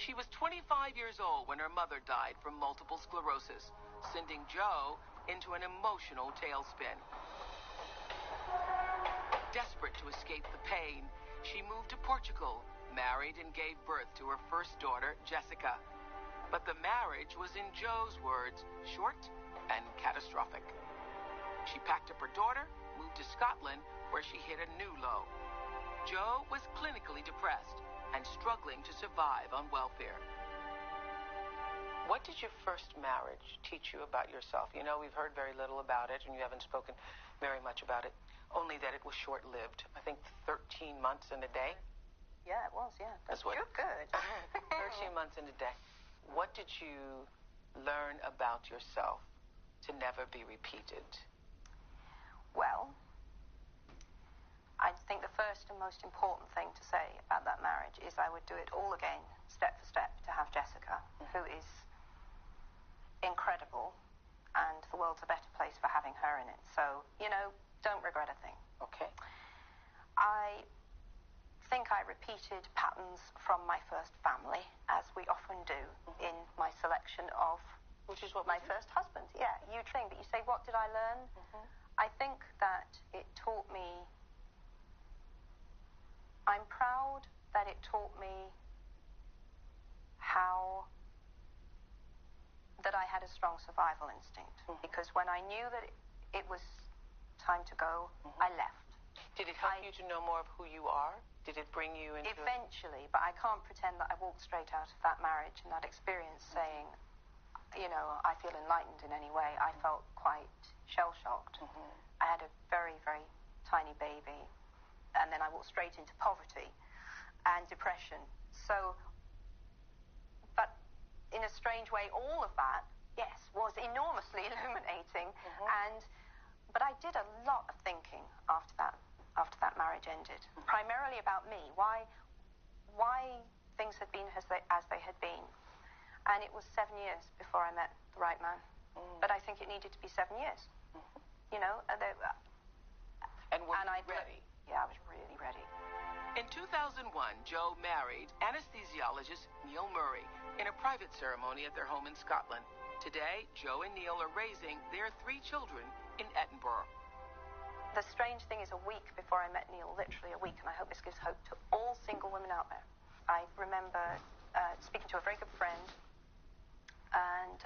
She was 25 years old when her mother died from multiple sclerosis, sending Jo into an emotional tailspin. Desperate to escape the pain, she moved to Portugal, married and gave birth to her first daughter, Jessica. But the marriage was, in Jo's words, short and catastrophic. She packed up her daughter, moved to Scotland, where she hit a new low. Jo was clinically depressed and struggling to survive on welfare. What did your first marriage teach you about yourself? You know, we've heard very little about it, and you haven't spoken very much about it, only that it was short-lived. I think 13 months and a day? Yeah, it was, yeah. You're good. 13 months and a day. What did you learn about yourself to never be repeated? Well, I think the first and most important thing to say about that marriage is I would do it all again, step for step, to have Jessica, who is incredible, and the world's a better place for having her in it. So, you know, don't regret a thing. Okay. I think I repeated patterns from my first family, as we often do in my selection of which is what my first husband. Yeah, huge thing. But you say, what did I learn? I think that it taught me, I'm proud that it taught me that I had a strong survival instinct. Because when I knew that it was time to go, I left. Did it help you to know more of who you are? Did it bring you into... Eventually, but I can't pretend that I walked straight out of that marriage and that experience saying, you know, I feel enlightened in any way. I felt quite shell-shocked. I had a very, very tiny baby. and then I walked straight into poverty and depression. So, but in a strange way, all of that, yes, was enormously illuminating. But I did a lot of thinking after that marriage ended, primarily about me, why things had been as they had been. And it was 7 years before I met the right man. But I think it needed to be 7 years. You know, and were you ready? Yeah, I was really ready. In 2001, Joe married anesthesiologist Neil Murray in a private ceremony at their home in Scotland. Today, Joe and Neil are raising their 3 children in Edinburgh. The strange thing is, a week before I met Neil, literally a week, and I hope this gives hope to all single women out there, I remember speaking to a very good friend, and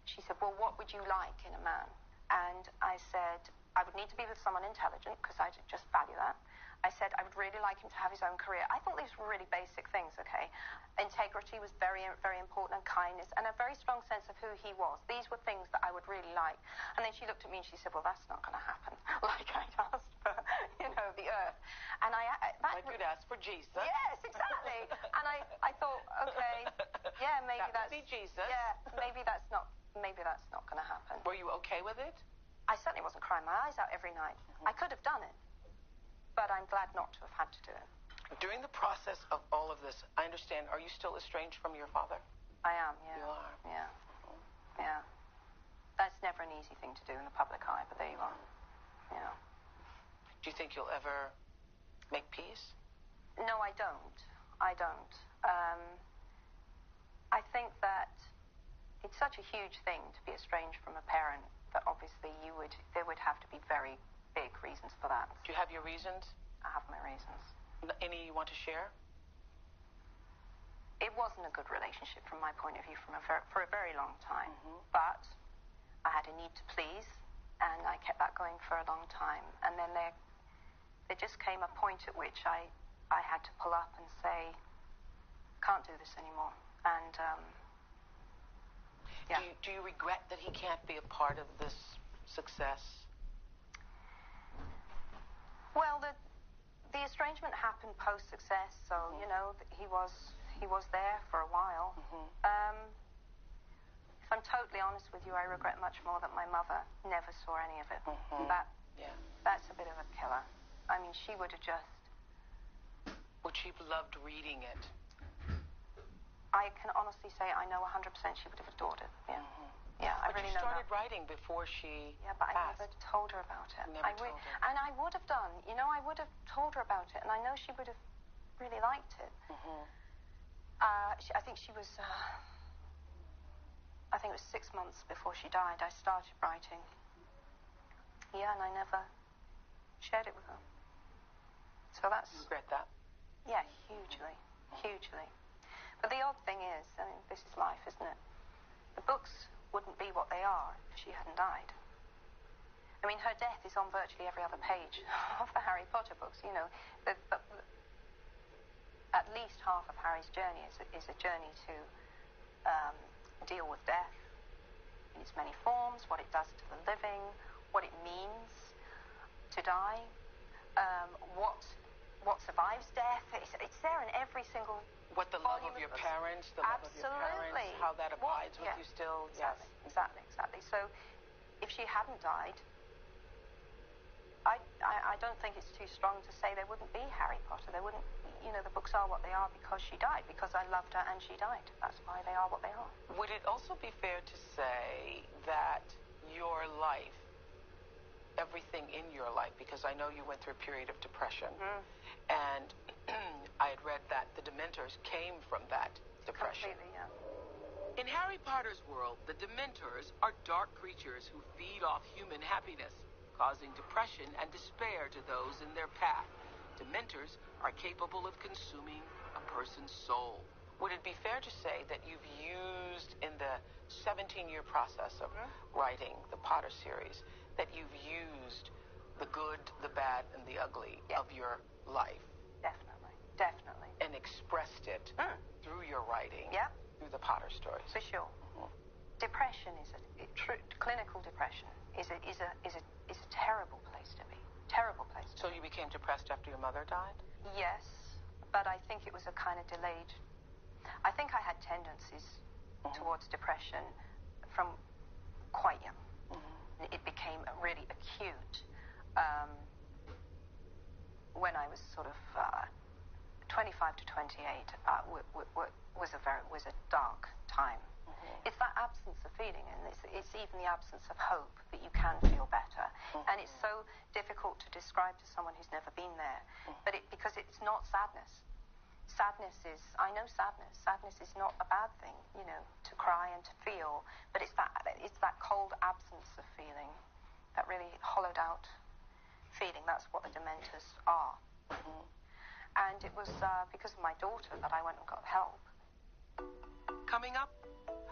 she said, well, what would you like in a man? And I said, I would need to be with someone intelligent, because I just value that. I said, I would really like him to have his own career. I thought these were really basic things, okay? Integrity was very, very important, and kindness, and a very strong sense of who he was. These were things that I would really like. And then she looked at me and she said, well, that's not going to happen. Like I'd asked for, you know, the earth. And like you'd asked for Jesus. Yes, exactly. And I thought, okay, yeah, maybe that would be Jesus. Yeah, maybe that's not going to happen. Were you okay with it? I certainly wasn't crying my eyes out every night. I could have done it, but I'm glad not to have had to do it. During the process of all of this, I understand, are you still estranged from your father? I am, yeah. You are? Yeah. Yeah. That's never an easy thing to do in the public eye, but there you are. Yeah. Do you think you'll ever make peace? No, I don't. I think that it's such a huge thing to be estranged from a parent that obviously there would have to be very big reasons for that. Do you have your reasons? I have my reasons. Any you want to share? It wasn't a good relationship from my point of view for a very long time. But I had a need to please, and I kept that going for a long time. And then there just came a point at which I had to pull up and say, can't do this anymore. And yeah. Do you regret that he can't be a part of this success? Well, the estrangement happened post-success, so you know he was there for a while. If I'm totally honest with you, I regret much more that my mother never saw any of it. That's a bit of a killer. I mean, she would have just. Would she have loved reading it? I can honestly say I know 100% she would have adored it. Yeah. Yeah, I really know that. But you started writing before she but passed. I never told her about it. Never told her. And I would have done. You know, I would have told her about it, and I know she would have really liked it. I think she was. I think it was 6 months before she died. I started writing. Yeah, and I never shared it with her. So that's. You regret that? Yeah, hugely, hugely. But the odd thing is, I mean, this is life, isn't it? The books wouldn't be what they are if she hadn't died. I mean, her death is on virtually every other page of the Harry Potter books. You know, at least half of Harry's journey is a journey to deal with death in its many forms, what it does to the living, what it means to die, what survives death. It's there in every single. What the love of your parents, the love of your parents, how that abides with you still. Exactly. So, if she hadn't died, I don't think it's too strong to say there wouldn't be Harry Potter. There wouldn't, you know, the books are what they are because she died, because I loved her and she died. That's why they are what they are. Would it also be fair to say that your life, everything in your life, because I know you went through a period of depression, and I had read that the Dementors came from that depression. Completely, yeah. In Harry Potter's world, the Dementors are dark creatures who feed off human happiness, causing depression and despair to those in their path. Dementors are capable of consuming a person's soul. Would it be fair to say that you've used, in the 17-year process of writing the Potter series, that you've used the good, the bad, and the ugly of your life? Definitely. And expressed it through your writing, through the Potter stories. For sure. Depression clinical depression is a terrible place to be. terrible place. So you became depressed after your mother died? Yes, but I think it was a kind of delayed. I think I had tendencies towards depression from quite young. It became really acute when I was sort of 25 to 28. Was a dark time. It's that absence of feeling, and it's even the absence of hope that you can feel better. And it's so difficult to describe to someone who's never been there, but because it's not sadness. I know sadness. Sadness is not a bad thing, to cry and to feel, but it's that cold absence of feeling, that really hollowed out feeling. That's what the dementors are. And it was because of my daughter that I went and got help. Coming up,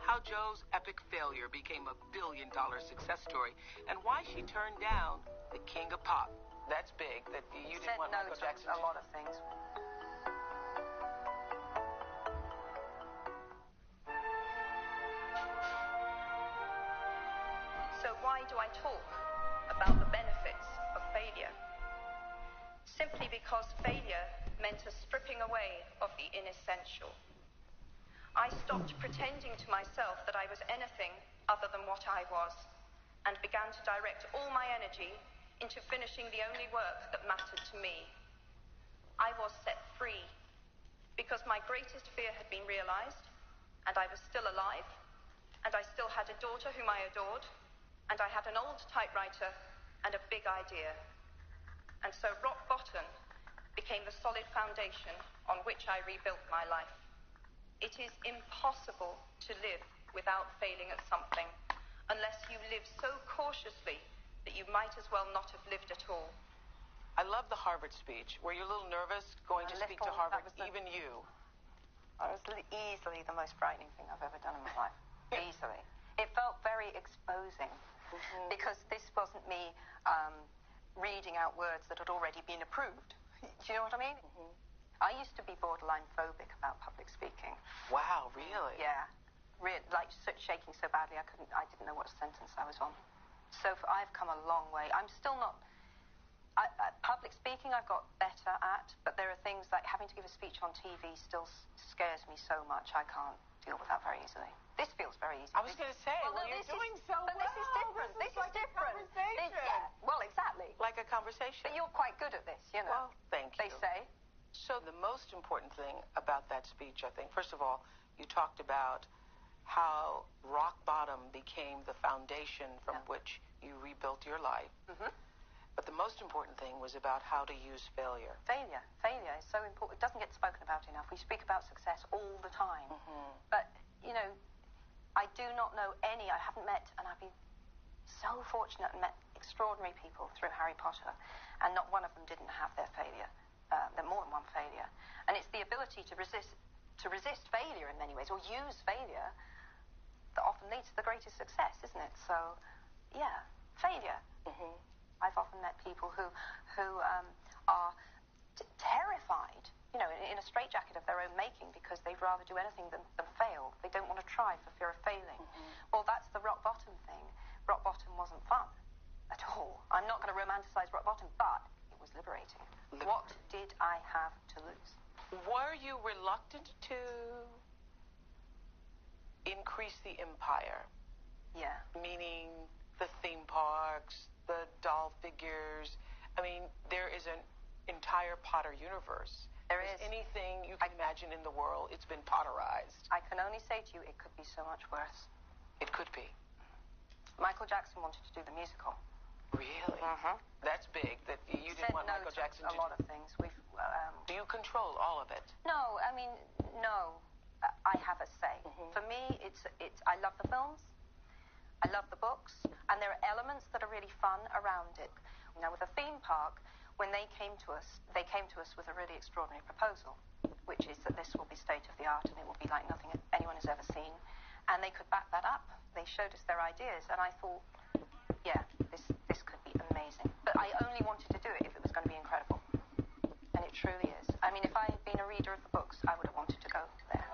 how Joe's epic failure became a billion-dollar success story, and why she turned down the king of pop. That's big, that you didn't want Michael Jackson to a lot of things. So why do I talk about the benefits of failure? Simply because failure meant a stripping away of the inessential. I stopped pretending to myself that I was anything other than what I was, and began to direct all my energy into finishing the only work that mattered to me. I was set free because my greatest fear had been realized, and I was still alive, and I still had a daughter whom I adored, and I had an old typewriter and a big idea. And so rock bottom became the solid foundation on which I rebuilt my life. It is impossible to live without failing at something, unless you live so cautiously that you might as well not have lived at all. I love the Harvard speech. Were you a little nervous going to speak to Harvard, even you? It was easily the most frightening thing I've ever done in my life. Easily. It felt very exposing, because this wasn't me reading out words that had already been approved. Do you know what I mean? I used to be borderline phobic about public speaking. Wow, really? Yeah. Like shaking so badly I didn't know what sentence I was on. So I've come a long way. I'm still not... public speaking I've got better at, but there are things like having to give a speech on TV still scares me so much I can't deal with that very easily. This feels very easy. I was going to say, you're doing so well. But this is different. This is like different. A conversation. Well, exactly. Like a conversation. But you're quite good at this, Well, thank you. They say. So the most important thing about that speech, I think, first of all, you talked about how rock bottom became the foundation from which you rebuilt your life. But the most important thing was about how to use failure. Failure is so important. It doesn't get spoken about enough. We speak about success all the time. But, I do not know any, I haven't met, and I've been so fortunate and met extraordinary people through Harry Potter, and not one of them didn't have their failure. There are more than one failure. And it's the ability to resist failure in many ways, or use failure, that often leads to the greatest success, isn't it? So, yeah, failure. I've often met people who are terrified, in a straitjacket of their own making, because they'd rather do anything than fail. They don't want to try for fear of failing. Well, that's the rock bottom thing. Rock bottom wasn't fun at all. I'm not going to romanticize rock bottom, but it was liberating. What did I have to lose? Were you reluctant to increase the empire? Yeah. Meaning the theme parks, the doll figures. I mean, there is an entire Potter universe. There is. Anything you can imagine in the world, it's been Potterized. I can only say to you, it could be so much worse. It could be. Michael Jackson wanted to do the musical. Really? That's big, that you didn't want Michael Jackson to... a lot of things. Do you control all of it? No, no. I have a say. For me, it's. I love the films. I love the books, and there are elements that are really fun around it. With the theme park, when they came to us with a really extraordinary proposal, which is that this will be state-of-the-art and it will be like nothing anyone has ever seen. And they could back that up. They showed us their ideas, and I thought, yeah, this could be amazing. But I only wanted to do it if it was going to be incredible. And it truly is. I mean, if I had been a reader of the books, I would have wanted to go there.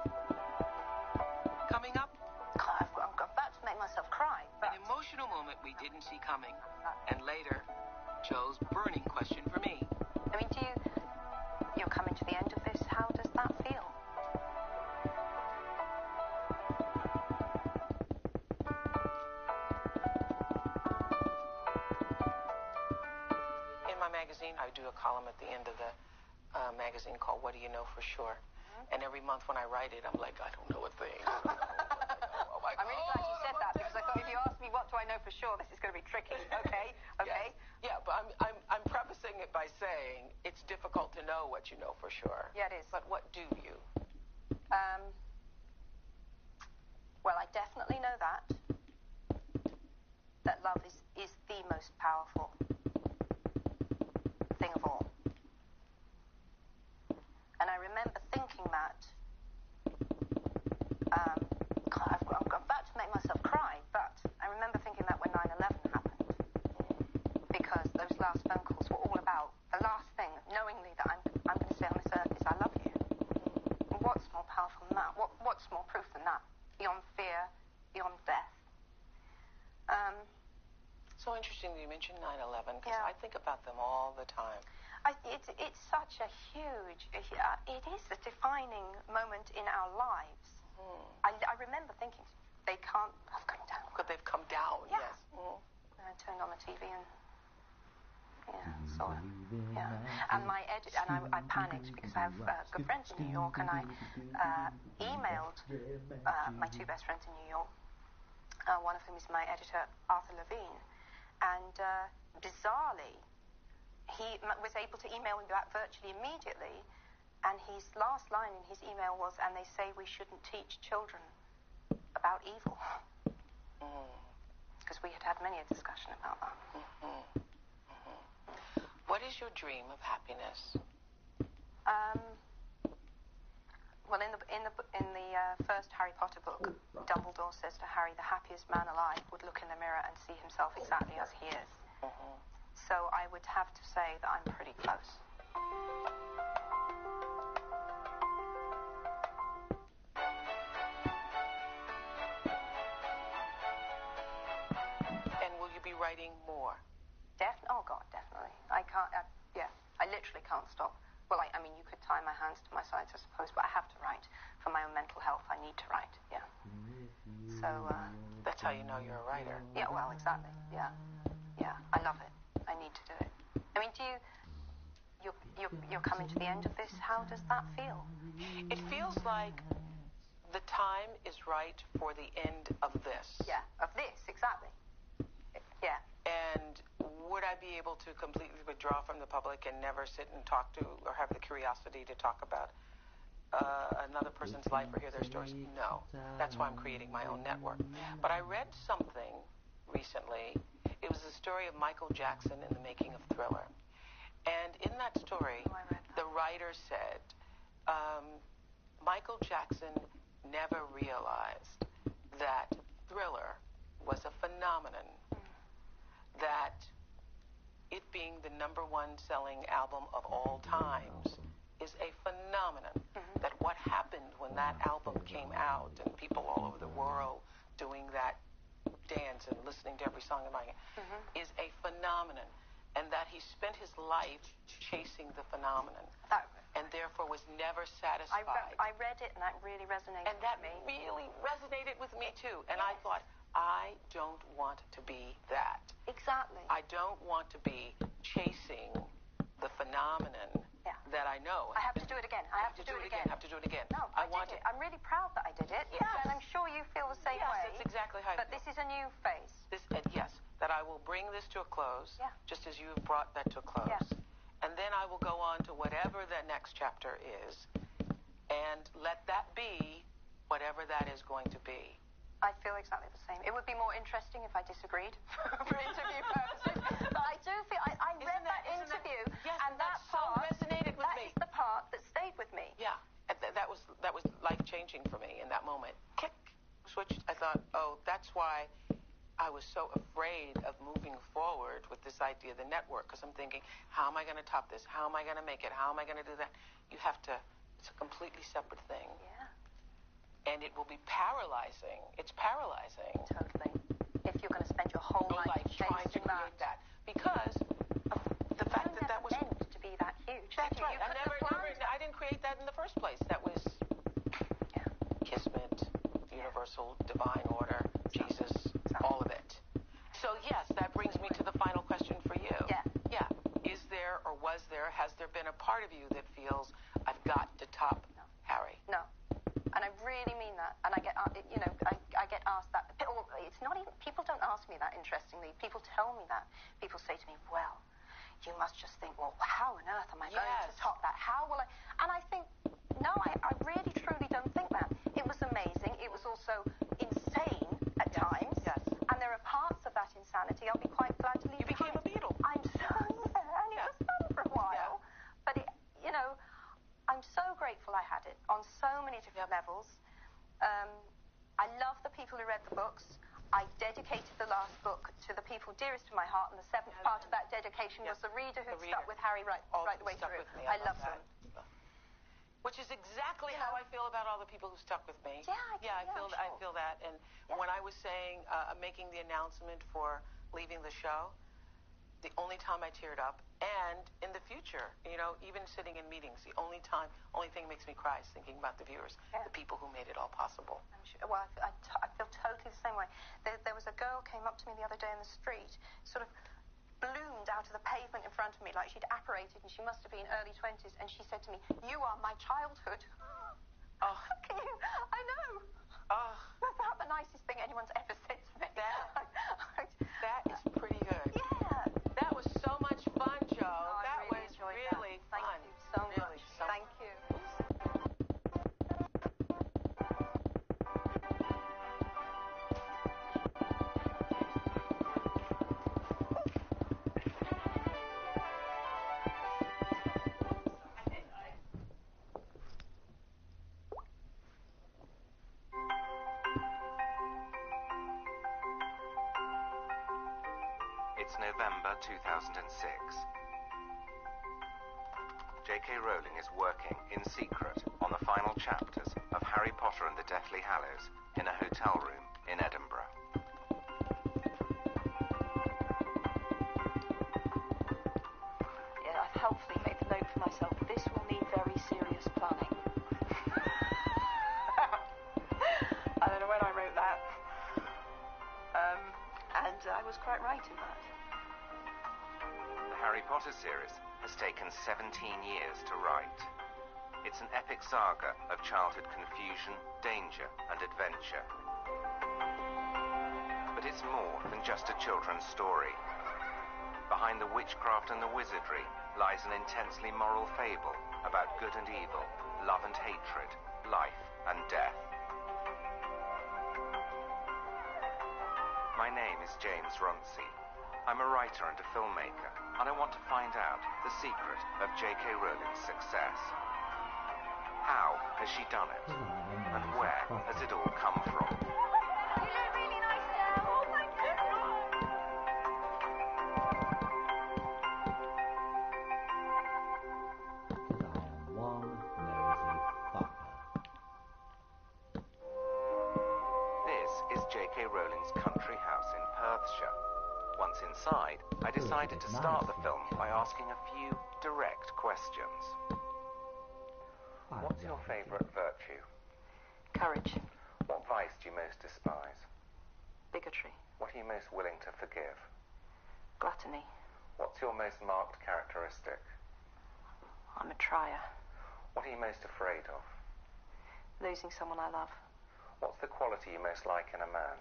Coming up, God, I'm about to make myself cry. an emotional moment we didn't see coming. And later, Joe's burning question for me. I mean, you're coming to the end of this. How does that feel? In my magazine, I do a column at the end of the magazine called What Do You Know For Sure? And every month when I write it, I'm like, I don't know a thing. I'm really glad you said that, because I thought if you asked me what do I know for sure, this is going to be tricky. Okay? Yes. Yeah, but I'm prefacing it by saying it's difficult to know what you know for sure. Yeah, it is. But what do you? Well, I definitely know that love is the most powerful thing of all. And I remember thinking that, I'm about to make myself cry, but I remember thinking that when 9/11 happened, because those last phone calls were all about the last thing, knowingly that I'm going to say on this earth is I love you. And what's more powerful than that? What's more proof than that? Beyond fear, beyond death. So interesting that you mentioned 9/11, because I think about them all the time. It's such a huge, it is a defining moment in our lives. I remember thinking, they can't have come down. Could they've come down? Yeah. Yes. And I turned on the TV and, saw it. Yeah. And I panicked because I have good friends in New York, and I emailed my two best friends in New York. One of whom is my editor, Arthur Levine. And bizarrely, he was able to email me back virtually immediately, and his last line in his email was, and they say we shouldn't teach children about evil. Because we had many a discussion about that. What is your dream of happiness? Well, in the first Harry Potter book, Dumbledore says to Harry, the happiest man alive would look in the mirror and see himself exactly as he is. So I would have to say that I'm pretty close. And will you be writing more? Oh, God, definitely. I can't, I literally can't stop. Well, I mean, you could tie my hands to my sides, I suppose, but I have to write. For my own mental health, I need to write, yeah. So, that's how you know you're a writer. Yeah, well, exactly, yeah. Yeah, I love it. I need to do it. I mean, you're coming to the end of this. How does that feel? It feels like the time is right for the end of this. Yeah, of this, exactly. Yeah. And would I be able to completely withdraw from the public and never sit and talk to, or have the curiosity to talk about another person's life or hear their stories? No. That's why I'm creating my own network. But I read something recently. It was the story of Michael Jackson in the making of Thriller. And in that story, the writer said, Michael Jackson never realized that Thriller was a phenomenon, that it being the #1 selling album of all times is a phenomenon, that what happened when that album came out and people all over the world doing that dance and listening to every song and buying it is a phenomenon, and that he spent his life chasing the phenomenon and therefore was never satisfied. I read it, and that really resonated with me. And that really resonated with me too. And I thought, I don't want to be that. Exactly. I don't want to be chasing the phenomenon that I know. I have to do it again. I have to do it again. Have to do it again. No, I did it. I'm really proud that I did it. Yes. And I'm sure you feel the same way. Yes, that's exactly how I feel. But this is a new phase. Yes, that I will bring this to a close, just as you have brought that to a close. Yeah. And then I will go on to whatever the next chapter is, and let that be whatever that is going to be. I feel exactly the same. It would be more interesting if I disagreed for interview purposes. But I do feel, I read that interview, and that part resonated with me. That is the part that stayed with me. Yeah, that was life-changing for me in that moment. Click, switched. I thought, oh, that's why I was so afraid of moving forward with this idea of the network, because I'm thinking, how am I going to top this? How am I going to make it? How am I going to do that? You have to, it's a completely separate thing. Yeah. And it will be paralyzing. It's paralyzing. Totally. If you're going to spend your whole life trying to create that. Because, of first place. That was Kismet, universal divine order, Jesus, all of it. So yes, that brings me to the final question for you. Yeah. Is there or has there been a part of you that feels I've got to top Harry? No. And I really mean that. And I get, I get asked that. It's not even, people don't ask me that, interestingly. People tell me that. People say to me, well, you must just think, well, how on earth am I going to top that? How will I? And I think, no, I really, truly don't think that. It was amazing. It was also insane at times. Yes. And there are parts of that insanity I'll be quite glad to leave behind. You became a Beatle. I'm so, and it was fun for a while. But, I'm so grateful I had it on so many different levels. I love the people who read the books. I dedicated the last book to the people dearest to my heart, and the seventh part of that dedication was the reader who stuck with Harry right the way through. I love them. Which is exactly how I feel about all the people who stuck with me. I feel that. And when I was saying, making the announcement for leaving the show, the only time I teared up, and in the future, even sitting in meetings, the only thing that makes me cry is thinking about the viewers, the people who made it all possible. I'm sure, well, I feel totally the same way. There was a girl came up to me the other day in the street, sort of bloomed out of the pavement in front of me like she'd apparated, and she must have been early 20s, and she said to me, "You are my childhood." Oh. Can you? I know. Oh. That's about the nicest thing anyone's ever said to me. That is pretty good. Yeah. That was so much fun, Joe. Oh, that really was enjoyed really that. fun. Thank you so really much. So Thank you. It's November 2006. J.K. Rowling is working in secret on the final chapters of Harry Potter and the Deathly Hallows in a hotel room in Edinburgh. Yeah, I've helpfully made the note for myself. This will need very serious planning. I don't know when I wrote that. And I was quite right in that. The Harry Potter series has taken 17 years to write. It's an epic saga of childhood confusion, danger, and adventure. But it's more than just a children's story. Behind the witchcraft and the wizardry lies an intensely moral fable about good and evil, love and hatred, life and death. My name is James Runcie. I'm a writer and a filmmaker, and I want to find out the secret of J.K. Rowling's success. How has she done it? And where has it all come from? You look really nice there. Oh, thank you. Because I am one nosy fucker. This is J.K. Rowling's country house in Perthshire. Once inside, I decided to start the film by asking a few direct questions. What's your favourite virtue? Courage. What vice do you most despise? Bigotry. What are you most willing to forgive? Gluttony. What's your most marked characteristic? I'm a trier. What are you most afraid of? Losing someone I love. What's the quality you most like in a man?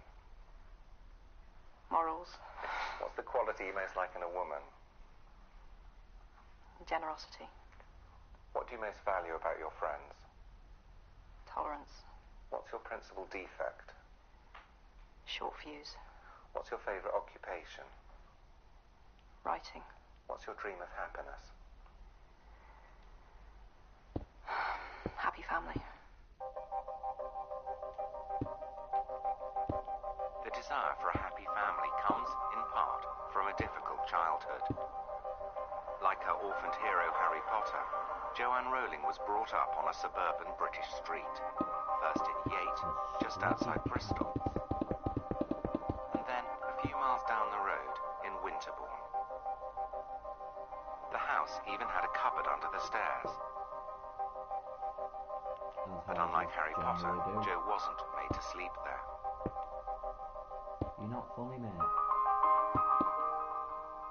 Morals. What's the quality you most like in a woman? Generosity. What do you most value about your friends? Tolerance. What's your principal defect? Short fuse. What's your favourite occupation? Writing. What's your dream of happiness? Happy family. The desire for a happy family comes, in part, from a difficult childhood. Like her orphaned hero Harry Potter, Joanne Rowling was brought up on a suburban British street, first in Yate, just outside Bristol, and then a few miles down the road in Winterbourne. The house even had a cupboard under the stairs. But unlike Harry Potter, Jo wasn't made to sleep there. You're not funny, mate.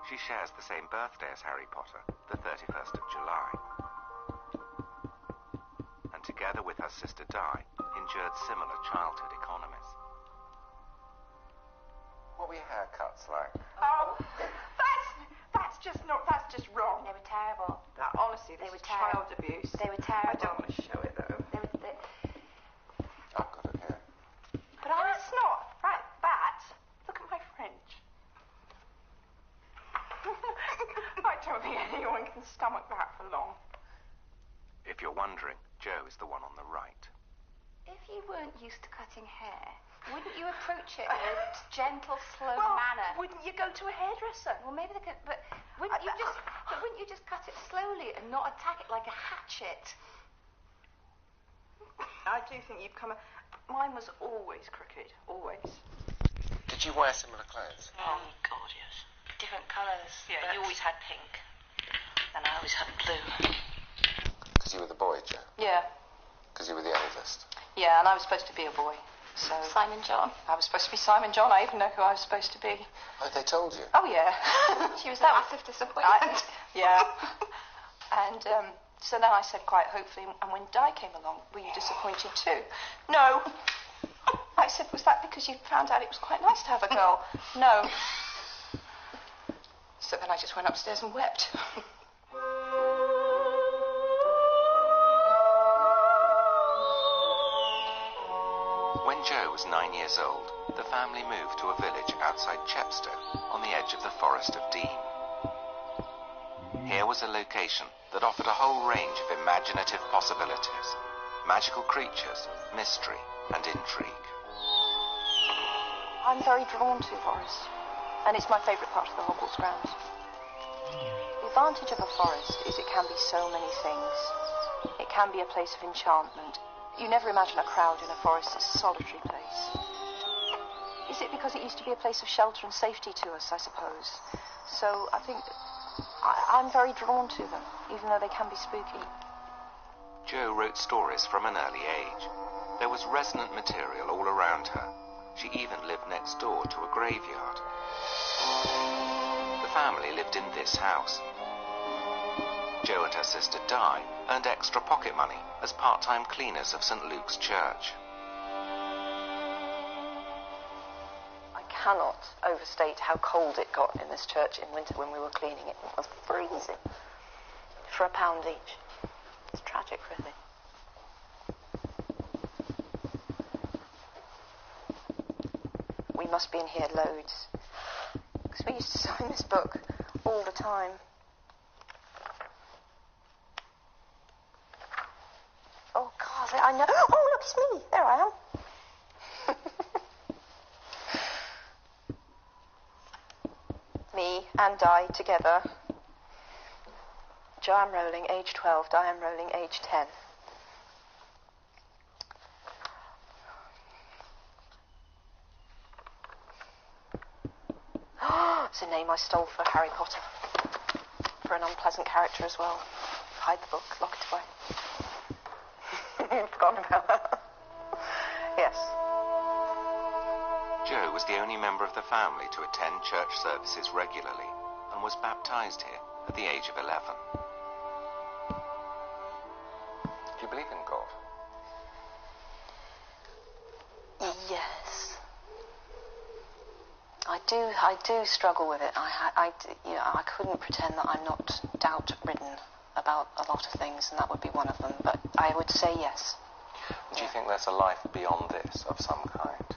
She shares the same birthday as Harry Potter, the 31st of July. And together with her sister Di, endured similar childhood economies. What were your haircuts like? Oh, that's just wrong. They were terrible. No, honestly, this is child abuse. They were terrible. I don't want to show it though. I've got it here. But it's not. Right, that. Look at my French. I don't think anyone can stomach that for long. If you're wondering, Jo is the one on the right. If you weren't used to cutting hair, wouldn't you approach it in a gentle, slow manner? Wouldn't you go to a hairdresser? Well, maybe they could, but wouldn't you just cut it slowly and not attack it like a hatchet? I do think you've come. Mine was always crooked, always. Did you wear similar clothes? Oh, God, yes. Different colours. Yeah, you always had pink. And I always had blue. Because you were the boy, Jo? Yeah. Because you were the eldest? Yeah, and I was supposed to be a boy. So Simon John. I was supposed to be Simon John. I even know who I was supposed to be. Oh, they told you? Oh, yeah. She was a massive disappointment. Yeah. And so then I said quite hopefully, and when Di came along, were you disappointed too? No. I said, was that because you found out it was quite nice to have a girl? No. So then I just went upstairs and wept. When Jo was 9 years old, the family moved to a village outside Chepstow on the edge of the Forest of Dean. Here was a location that offered a whole range of imaginative possibilities, magical creatures, mystery, and intrigue. I'm very drawn to forest, and it's my favourite part of the Hogwarts grounds. The advantage of a forest is it can be so many things. It can be a place of enchantment. You never imagine a crowd in a forest. It's a solitary place. Is it because it used to be a place of shelter and safety to us, I suppose? So I think I'm very drawn to them, even though they can be spooky. Jo wrote stories from an early age. There was resonant material all around her. She even lived next door to a graveyard. The family lived in this house. Jo and her sister Di earned extra pocket money as part-time cleaners of St. Luke's Church. I cannot overstate how cold it got in this church in winter when we were cleaning it. It was freezing. For £1 each. It's tragic, really. We must be in here loads. Because we used to sign this book all the time. Oh, God, I know. Oh, look, it's me. There I am. Me and Di together. Joanne Rowling, age 12. Diane Rowling, age 10. It's a name I stole for Harry Potter. For an unpleasant character as well. Hide the book, lock it away. You've forgotten about that. Yes. Jo was the only member of the family to attend church services regularly and was baptized here at the age of 11. Do you believe in God? Yes. I do struggle with it. I couldn't pretend that I'm not doubt-ridden about a lot of things, and that would be one of them, but I would say yes. Do you think there's a life beyond this of some kind?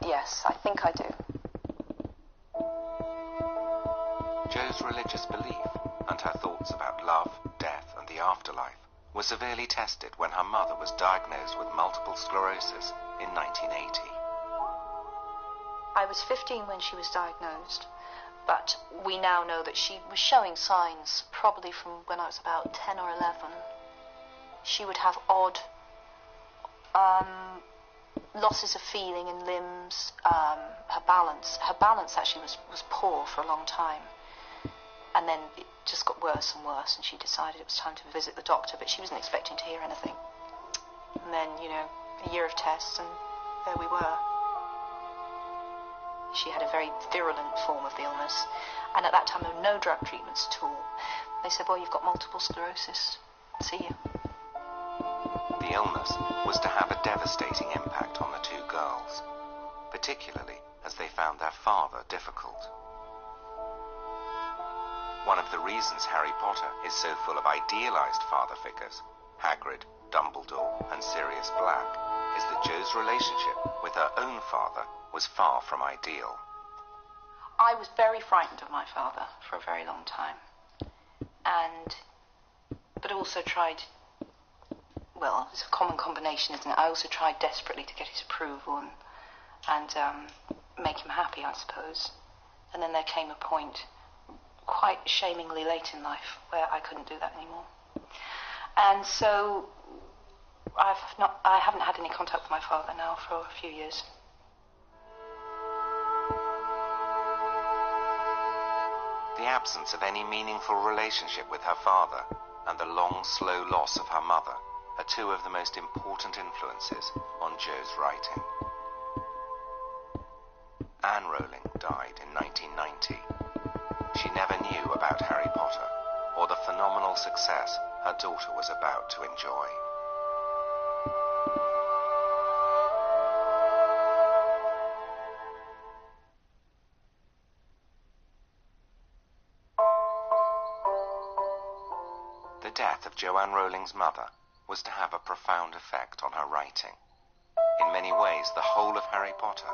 Yes, I think I do. Jo's religious belief and her thoughts about love, death, and the afterlife were severely tested when her mother was diagnosed with multiple sclerosis in 1980. I was 15 when she was diagnosed, but we now know that she was showing signs probably from when I was about 10 or 11. She would have odd losses of feeling in limbs. Her balance actually was poor for a long time, and then it just got worse and worse, and she decided it was time to visit the doctor, but she wasn't expecting to hear anything. And then, a year of tests, and there we were. She had a very virulent form of the illness, and at that time there were no drug treatments at all. They said, well, you've got multiple sclerosis. See you. The illness was to have a devastating impact on the two girls, particularly as they found their father difficult. One of the reasons Harry Potter is so full of idealized father figures, Hagrid, Dumbledore, and Sirius Black, is that Jo's relationship with her own father was far from ideal. I was very frightened of my father for a very long time, but also tried, well, it's a common combination, isn't it? I also tried desperately to get his approval and make him happy, I suppose. And then there came a point, quite shamingly late in life, where I couldn't do that anymore. And so I haven't had any contact with my father now for a few years. The absence of any meaningful relationship with her father and the long, slow loss of her mother are two of the most important influences on Jo's writing. Anne Rowling died in 1990. She never knew about Harry Potter or the phenomenal success her daughter was about to enjoy. The death of Joanne Rowling's mother was to have a profound effect on her writing. In many ways, the whole of Harry Potter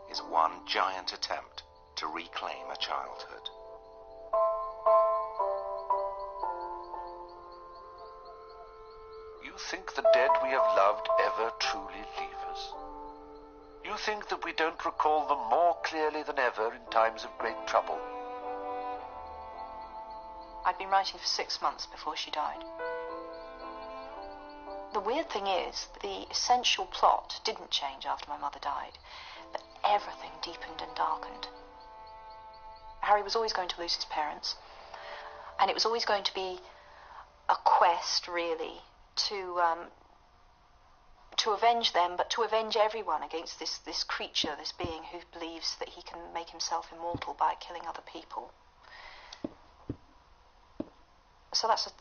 is one giant attempt to reclaim a childhood. You think the dead we have loved ever truly leave us? You think that we don't recall them more clearly than ever in times of great trouble? I'd been writing for 6 months before she died. The weird thing is, the essential plot didn't change after my mother died, but everything deepened and darkened. Harry was always going to lose his parents, and it was always going to be a quest, really, to avenge them, but to avenge everyone against this creature, this being who believes that he can make himself immortal by killing other people. So that's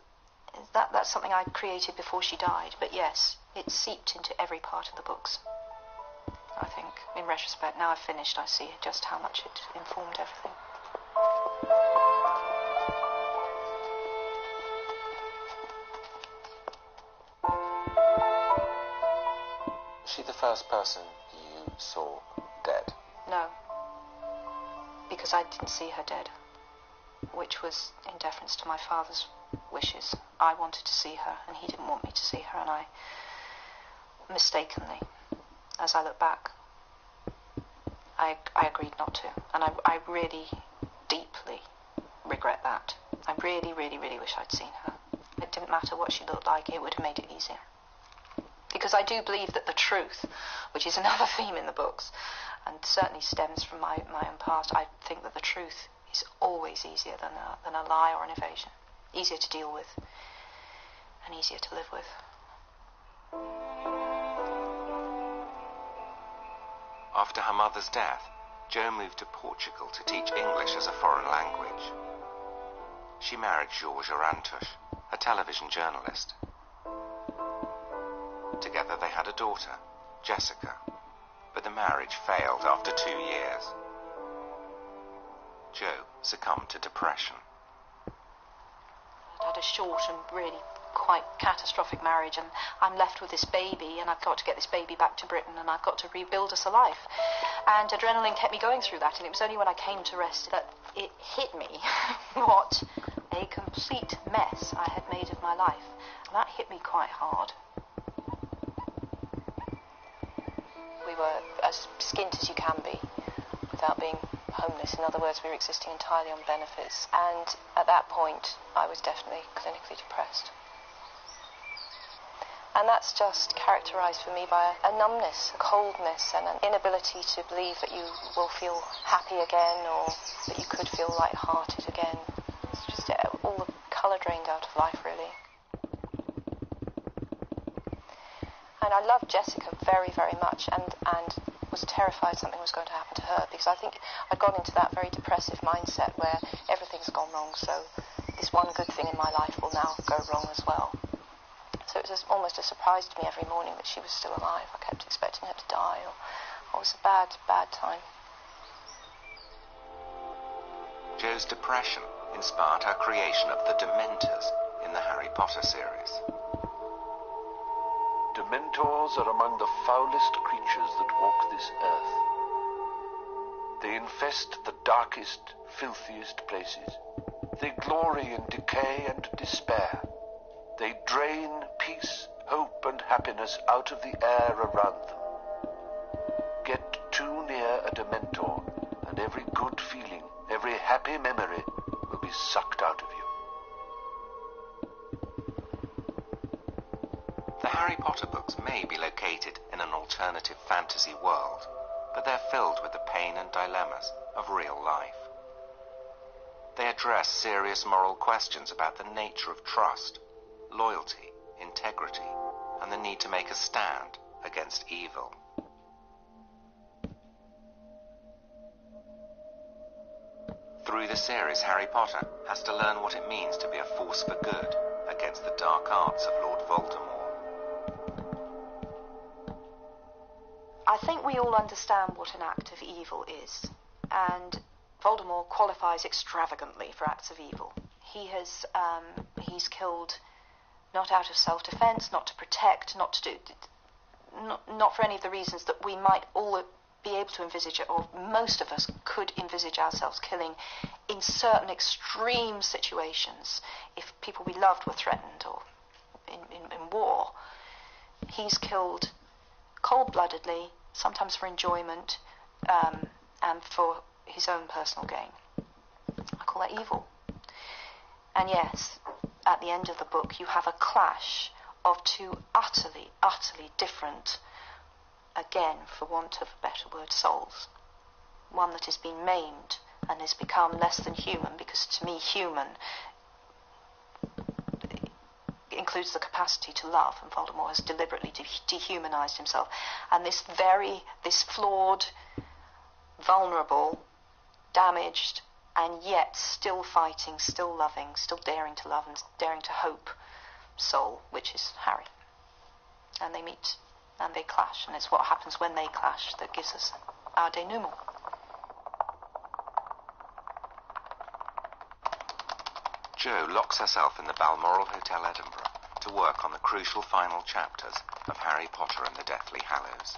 something I created before she died, but yes, it seeped into every part of the books. I think, in retrospect, now I've finished, I see just how much it informed everything. Was she the first person you saw dead? No, because I didn't see her dead, which was in deference to my father's wishes. I wanted to see her, and he didn't want me to see her, and I mistakenly, as I look back, I agreed not to, and I really deeply regret that. I really, really, really wish I'd seen her. It didn't matter what she looked like, it would have made it easier. Because I do believe that the truth, which is another theme in the books, and certainly stems from my own past, I think that the truth is always easier than a lie or an evasion. Easier to deal with, and easier to live with. After her mother's death, Jo moved to Portugal to teach English as a foreign language. She married Jorge Arantes, a television journalist. Together they had a daughter, Jessica, but the marriage failed after 2 years. Jo succumbed to depression. I had a short and really quite catastrophic marriage, and I'm left with this baby, and I've got to get this baby back to Britain, and I've got to rebuild us a life. And adrenaline kept me going through that, and it was only when I came to rest that it hit me what a complete mess I had made of my life. And that hit me quite hard. We were as skint as you can be without being homeless. In other words, we were existing entirely on benefits. And at that point, I was definitely clinically depressed. And that's just characterised for me by a numbness, a coldness, and an inability to believe that you will feel happy again, or that you could feel light-hearted again. It's just all the colour drained out of life, really. And I loved Jessica very, very much, and was terrified something was going to happen to her, because I think I'd gone into that very depressive mindset where everything's gone wrong, so this one good thing in my life will now go wrong as well. So it was almost a surprise to me every morning that she was still alive. I kept expecting her to die, or it was a bad, bad time. Jo's depression inspired her creation of the Dementors in the Harry Potter series. Dementors are among the foulest creatures that walk this earth. They infest the darkest, filthiest places. They glory in decay and despair. They drain peace, hope, and happiness out of the air around them. Get too near a Dementor, and every good feeling, every happy memory will be sucked out of you. The Harry Potter books may be located in an alternative fantasy world, but they're filled with the pain and dilemmas of real life. They address serious moral questions about the nature of trust, loyalty, integrity, and the need to make a stand against evil. Through the series, Harry Potter has to learn what it means to be a force for good against the dark arts of Lord Voldemort. I think we all understand what an act of evil is, and Voldemort qualifies extravagantly for acts of evil. He's killed not out of self-defense, not to protect, not for any of the reasons that we might all be able to envisage, or most of us could envisage ourselves killing in certain extreme situations if people we loved were threatened or in war. He's killed cold-bloodedly, sometimes for enjoyment, and for his own personal gain. I call that evil. And yes, at the end of the book, you have a clash of two utterly, utterly different, again, for want of a better word, souls. One that has been maimed and has become less than human, because to me, human includes the capacity to love, and Voldemort has deliberately dehumanized himself. And this flawed, vulnerable, damaged, and yet still fighting, still loving, still daring to love and daring to hope soul, which is Harry. And they meet and they clash, and it's what happens when they clash that gives us our denouement. Jo locks herself in the Balmoral Hotel, Edinburgh, to work on the crucial final chapters of Harry Potter and the Deathly Hallows.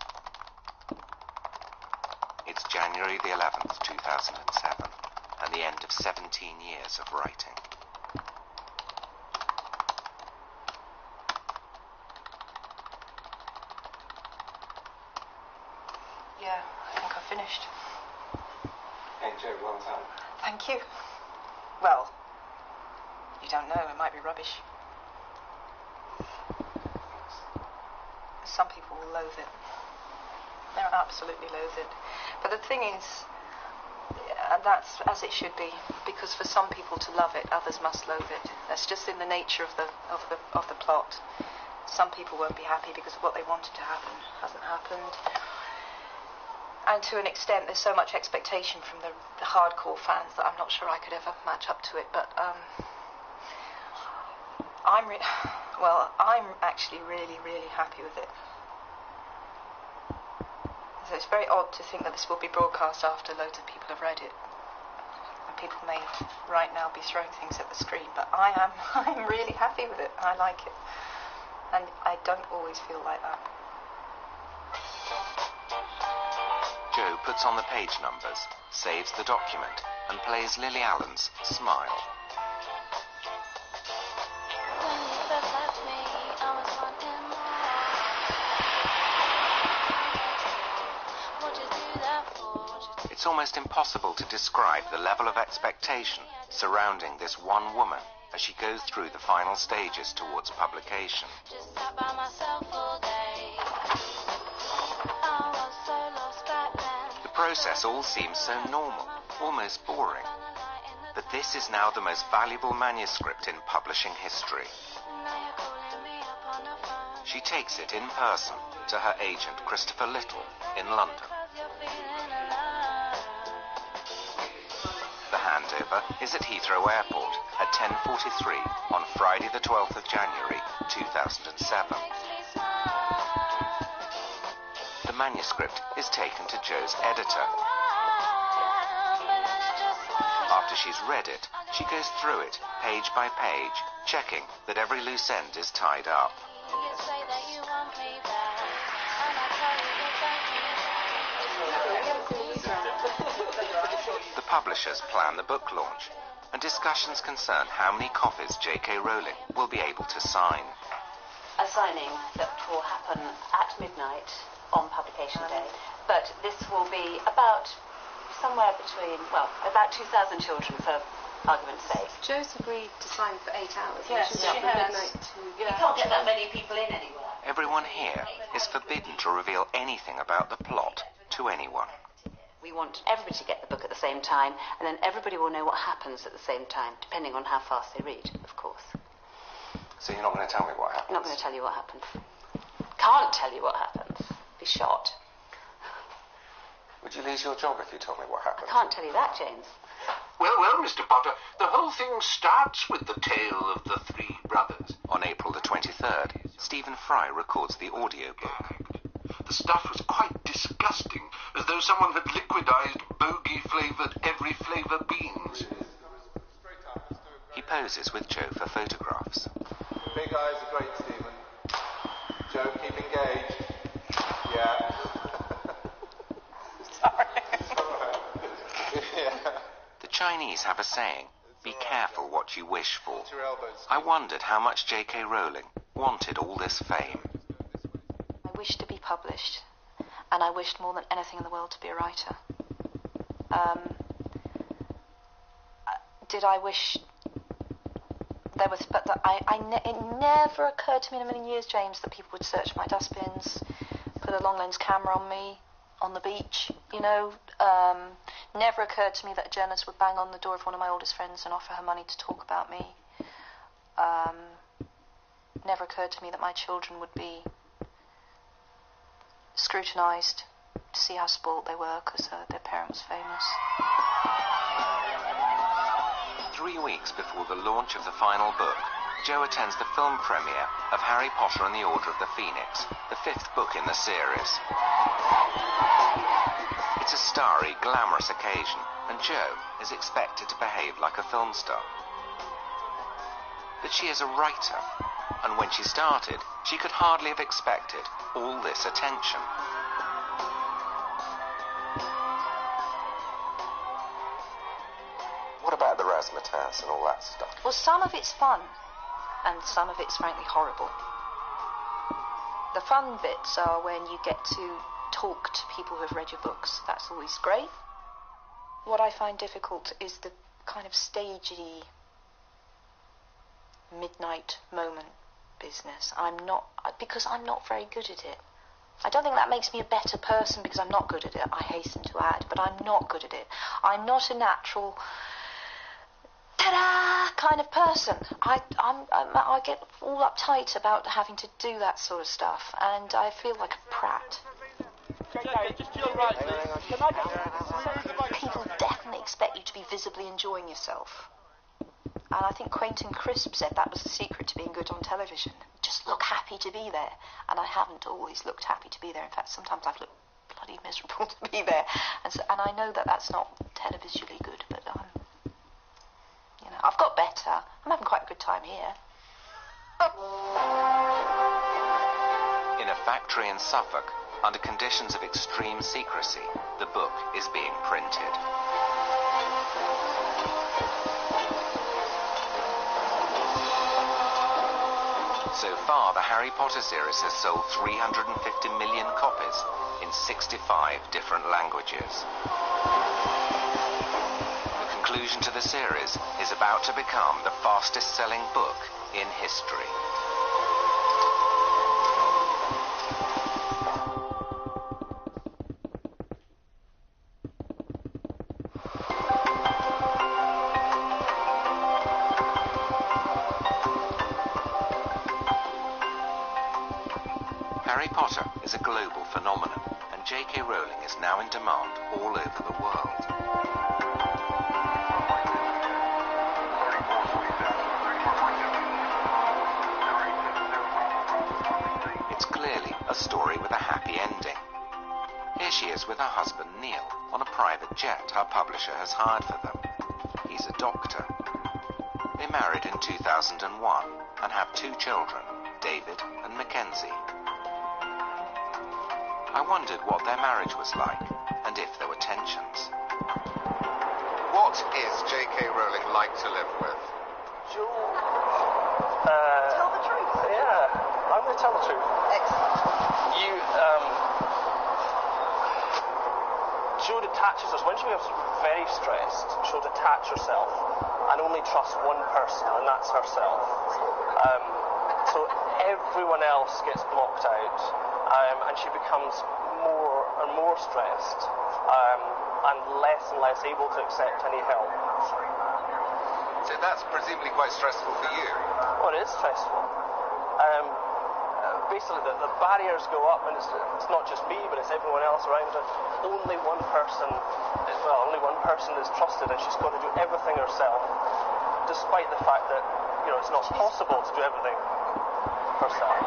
It's January the 11th, 2007, and the end of 17 years of writing. Yeah, I think I've finished. Hey, Jo, well done. Thank you. Well, you don't know, it might be rubbish. Some people will loathe it. They'll absolutely loathe it. But the thing is, that's as it should be, because for some people to love it, others must loathe it. That's just in the nature of the plot. Some people won't be happy because of what they wanted to happen hasn't happened. And to an extent, there's so much expectation from the hardcore fans that I'm not sure I could ever match up to it. But I'm actually really, really happy with it. So it's very odd to think that this will be broadcast after loads of people have read it. And people may right now be throwing things at the screen, but I'm really happy with it. I like it. And I don't always feel like that. Jo puts on the page numbers, saves the document, and plays Lily Allen's Smile. It's almost impossible to describe the level of expectation surrounding this one woman as she goes through the final stages towards publication. The process all seems so normal, almost boring. But this is now the most valuable manuscript in publishing history. She takes it in person to her agent, Christopher Little, in London. The handover is at Heathrow Airport at 10:43 on Friday the 12th of January 2007. The manuscript is taken to Jo's editor. After she's read it, she goes through it page by page, checking that every loose end is tied up. The publishers plan the book launch, and discussions concern how many copies J.K. Rowling will be able to sign. A signing that will happen at midnight on publication day, but this will be about somewhere between, well, about 2,000 children for argument's sake. Jo's agreed to sign for 8 hours. Yes, she has. You can't get that many people in anywhere. Everyone here is forbidden to reveal anything about the plot to anyone. We want everybody to get the book at the same time, and then everybody will know what happens at the same time, depending on how fast they read, of course. So you're not going to tell me what happens? I'm not going to tell you what happens. Can't tell you what happens. Be shot. Would you lose your job if you told me what happened? I can't tell you that, James. Well, Mr. Potter, the whole thing starts with the tale of the three brothers. On April the 23rd, Stephen Fry records the audiobook. The stuff was quite disgusting, as though someone had liquidized bogey-flavoured every flavour beans. He poses with Jo for photographs. Big eyes are great, Stephen. Jo, keep engaged. Yeah. The Chinese have a saying, be careful what you wish for. I wondered how much J.K. Rowling wanted all this fame. I wished to be published, and I wished more than anything in the world to be a writer. Did I wish there was, but it never occurred to me in a million years, James, that people would search my dustbins, put a long lens camera on me, on the beach, you know. Never occurred to me that a journalist would bang on the door of one of my oldest friends and offer her money to talk about me. Never occurred to me that my children would be scrutinised to see how spoilt they were because their parent was famous. 3 weeks before the launch of the final book, Jo attends the film premiere of Harry Potter and the Order of the Phoenix, the 5th book in the series. It's a starry, glamorous occasion, and Jo is expected to behave like a film star. But she is a writer, and when she started, she could hardly have expected all this attention. What about the razzmatazz and all that stuff? Well, some of it's fun, and some of it's frankly horrible. The fun bits are when you get to talk to people who have read your books. That's always great. What I find difficult is the kind of stagey midnight moment business. Because I'm not very good at it. I don't think that makes me a better person because I'm not good at it, I hasten to add, but I'm not good at it. I'm not a natural ta-da kind of person. I get all uptight about having to do that sort of stuff, and I feel like a prat. People definitely expect you to be visibly enjoying yourself. And I think Quentin Crisp said that was the secret to being good on television. Just look happy to be there. And I haven't always looked happy to be there. In fact, sometimes I've looked bloody miserable to be there. And I know that that's not televisually good, but I've got better. I'm having quite a good time here. In a factory in Suffolk, under conditions of extreme secrecy, the book is being printed. So far, the Harry Potter series has sold 350 million copies in 65 different languages. The conclusion to the series is about to become the fastest-selling book in history. Potter is a global phenomenon, and J.K. Rowling is now in demand all over the world. It's clearly a story with a happy ending. Here she is with her husband Neil on a private jet her publisher has hired for them. He's a doctor. They married in 2001 and have 2 children, David and Mackenzie. I wondered what their marriage was like and if there were tensions. What is J.K. Rowling like to live with? Tell the truth. Yeah, I'm going to tell the truth. Excellent. She'll detaches us. When she becomes very stressed, she'll detach herself and only trust one person, and that's herself. So everyone else gets blocked out, and she becomes more and more stressed, and less able to accept any help. So that's presumably quite stressful for you. Well, it is stressful. Basically, the barriers go up, and it's not just me, but it's everyone else around her. Only one person is trusted, and she's got to do everything herself, despite the fact that it's not possible to do everything herself.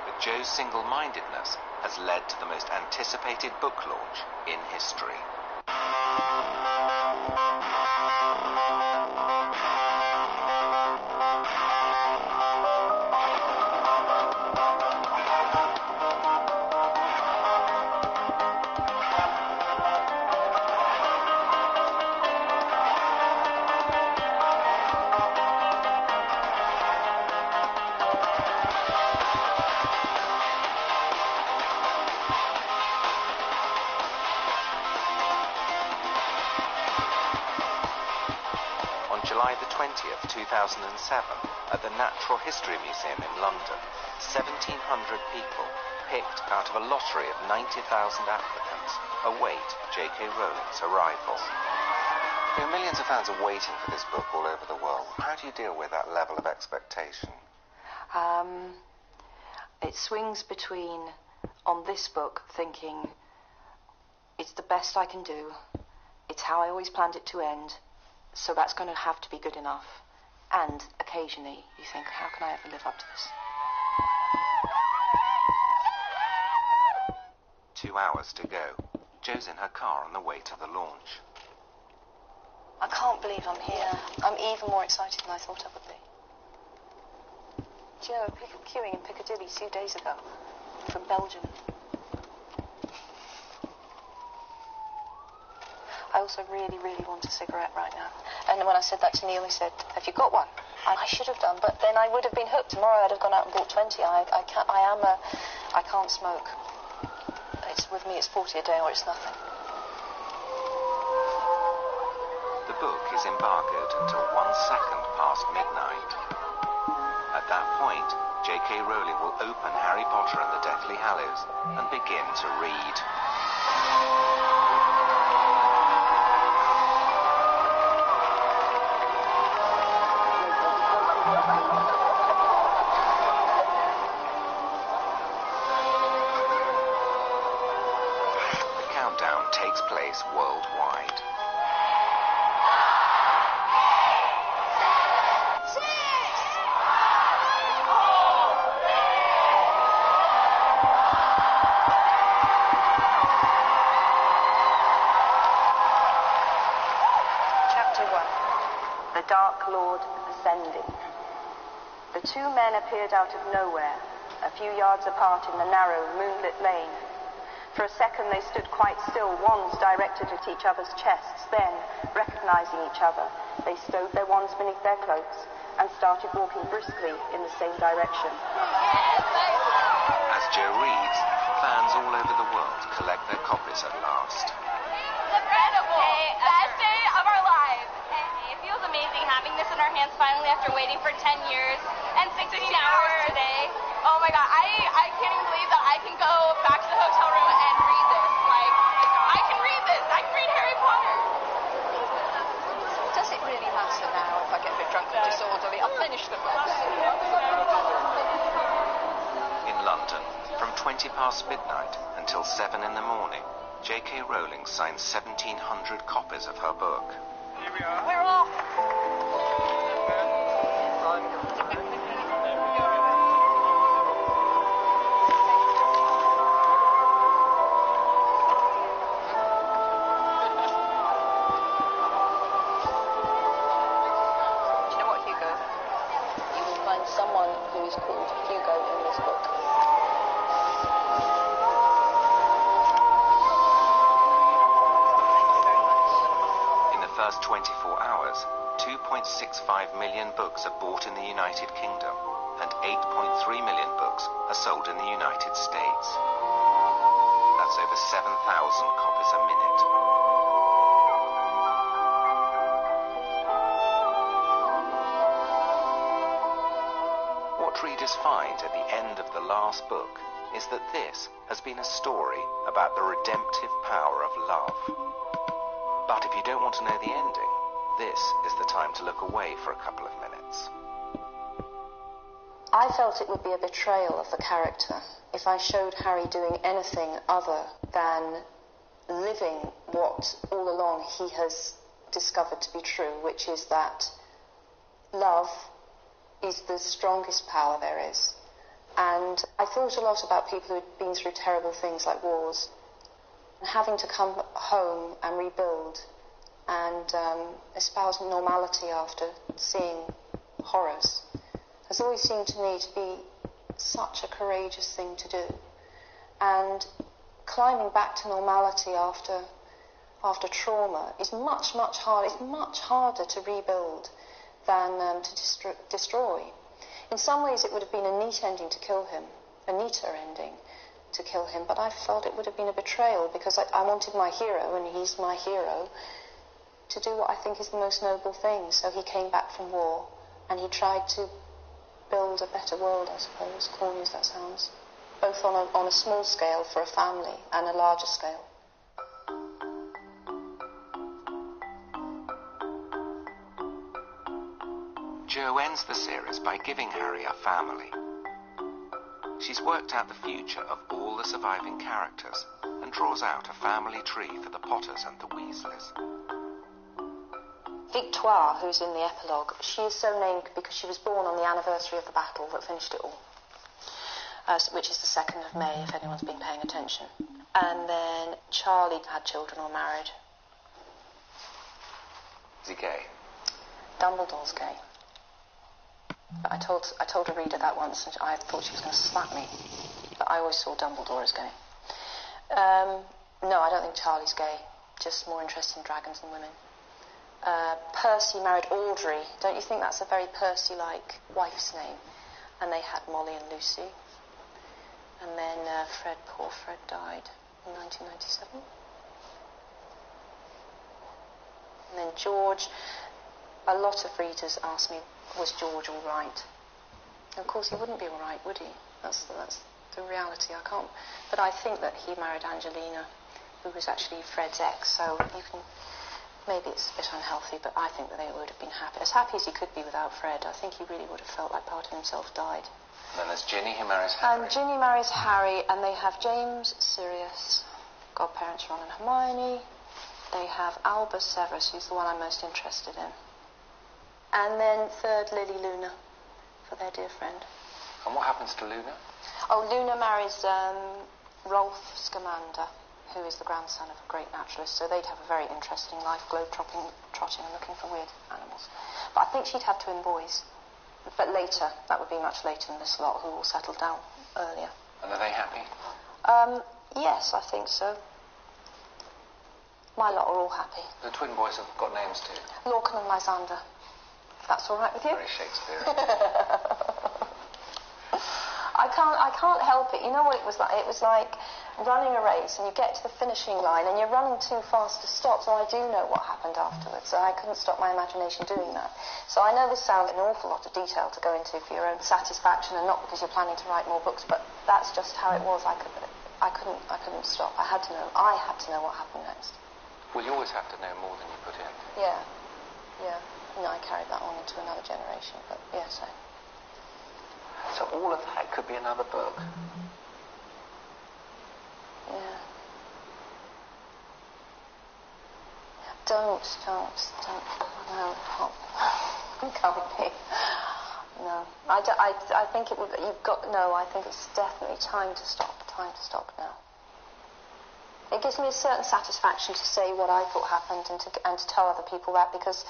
But Jo's single-mindedness has led to the most anticipated book launch in history. July the 20th, 2007, at the Natural History Museum in London, 1,700 people, picked out of a lottery of 90,000 applicants, await J.K. Rowling's arrival. Millions of fans are waiting for this book all over the world. How do you deal with that level of expectation? It swings between, on this book, thinking, it's the best I can do, it's how I always planned it to end, so that's going to have to be good enough. And occasionally you think, how can I ever live up to this? 2 hours to go. Jo's in her car on the way to the launch. I can't believe I'm here. I'm even more excited than I thought I would be. Do you know, queuing in Piccadilly 2 days ago from Belgium. I also really, really want a cigarette right now. And when I said that to Neil, he said, have you got one? And I should have done, but then I would have been hooked. Tomorrow I'd have gone out and bought 20. I can't smoke. With me, it's 40 a day or it's nothing. The book is embargoed until 1 second past midnight. At that point, J.K. Rowling will open Harry Potter and the Deathly Hallows and begin to read. Takes place worldwide. Chapter 1. The Dark Lord Ascending. The 2 men appeared out of nowhere, a few yards apart in the narrow, moonlit lane. For a second they stood quite still, wands directed at each other's chests. Then, recognizing each other, they stowed their wands beneath their cloaks and started walking briskly in the same direction. As Jo reads, fans all over the world collect their copies at last. Incredible! Best day of our lives. It feels amazing having this in our hands finally after waiting for 10 years and 16 hours today. Oh my god, I can't even believe that I can go back to the hotel room and read this. Like, I can read this. I can read Harry Potter. Does it really matter now if I get a bit drunk and disorderly? I'll finish the book. In London, past midnight until 7 in the morning, J.K. Rowling signed 1,700 copies of her book. Here we are. We're off! Someone who is called Hugo in this book. In the first 24 hours, 2.65 million books are bought in the United Kingdom, and 8.3 million books are sold in the United States. That's over 7,000 copies a minute. What readers find at the end of the last book is that this has been a story about the redemptive power of love. But if you don't want to know the ending, this is the time to look away for a couple of minutes. I felt it would be a betrayal of the character if I showed Harry doing anything other than living what all along he has discovered to be true, which is that love is the strongest power there is. And I thought a lot about people who had been through terrible things like wars, and having to come home and rebuild and espouse normality after seeing horrors has always seemed to me to be such a courageous thing to do. And climbing back to normality after trauma is much harder. It's much harder to rebuild than to destroy. In some ways it would have been a neat ending to kill him, a neater ending to kill him, but I felt it would have been a betrayal because I wanted my hero, and he's my hero, to do what I think is the most noble thing. So he came back from war and he tried to build a better world, I suppose, corny as that sounds, both on a small scale for a family and a larger scale. Jo ends the series by giving Harry a family. She's worked out the future of all the surviving characters and draws out a family tree for the Potters and the Weasleys. Victoire, who's in the epilogue, she is so named because she was born on the anniversary of the battle that finished it all, which is the 2nd of May, if anyone's been paying attention. And then Charlie had children or married. Is he gay? Dumbledore's gay. But I told a reader that once, and I thought she was going to slap me. But I always saw Dumbledore as gay. No, I don't think Charlie's gay. Just more interested in dragons than women. Percy married Audrey. Don't you think that's a very Percy-like wife's name? And they had Molly and Lucy. And then poor Fred died in 1997. And then George, a lot of readers asked me, was George all right? And of course he wouldn't be all right, would he? That's the reality. I can't. But I think that he married Angelina, who was actually Fred's ex. So you can. Maybe it's a bit unhealthy, but I think that they would have been happy as he could be without Fred. I think he really would have felt like part of himself died. And then there's Ginny, who marries Harry. And Ginny marries Harry, and they have James, Sirius, godparents Ron and Hermione. They have Albus Severus, who's the one I'm most interested in. And then third, Lily Luna, for their dear friend. And what happens to Luna? Oh, Luna marries Rolf Scamander, who is the grandson of a great naturalist, so they'd have a very interesting life, globe-trotting and looking for weird animals. But I think she'd have twin boys. But later, that would be much later in this lot, who all settled down earlier. And are they happy? Yes, I think so. My lot are all happy. The twin boys have got names too. Lorcan and Lysander. If that's all right with you? Very Shakespearean. I can't help it. You know what it was like? It was like running a race and you get to the finishing line and you're running too fast to stop, so I do know what happened afterwards. So I couldn't stop my imagination doing that. So I know this sounds an awful lot of detail to go into for your own satisfaction and not because you're planning to write more books, but that's just how it was. I couldn't stop. I had to know what happened next. Well, you always have to know more than you put in. Yeah. No, I carried that on into another generation, but yes. So all of that could be another book. Yeah. Don't. No, it can't be. No. I think it would, I think it's definitely time to stop now. It gives me a certain satisfaction to say what I thought happened and to tell other people that because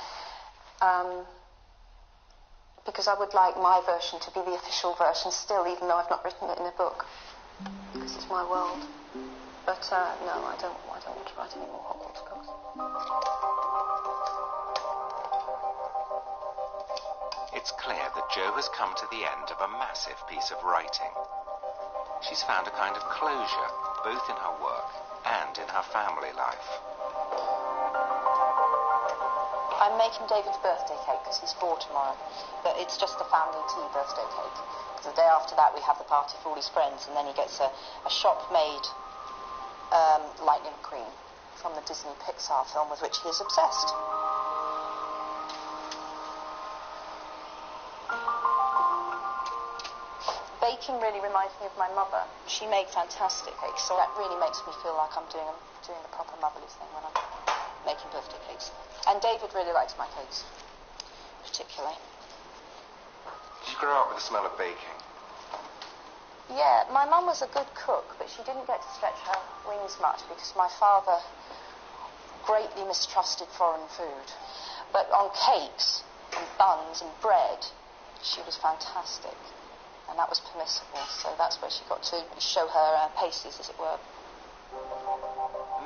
I would like my version to be the official version still, even though I've not written it in a book, because it's my world. But no, I don't want to write any more Hogwarts books. It's clear that Jo has come to the end of a massive piece of writing. She's found a kind of closure, both in her work and in her family life. I'm making David's birthday cake because he's 4 tomorrow, but it's just the family tea birthday cake. The day after that we have the party for all his friends, and then he gets a shop-made lightning cream from the Disney Pixar film with which he is obsessed. Baking really reminds me of my mother. She made fantastic cakes, so that really makes me feel like I'm doing the proper motherly thing when I'm making birthday cakes. And David really likes my cakes, particularly. Did you grow up with the smell of baking? Yeah, my mum was a good cook, but she didn't get to stretch her wings much because my father greatly mistrusted foreign food. But on cakes and buns and bread, she was fantastic. And that was permissible, so that's where she got to show her paces, as it were.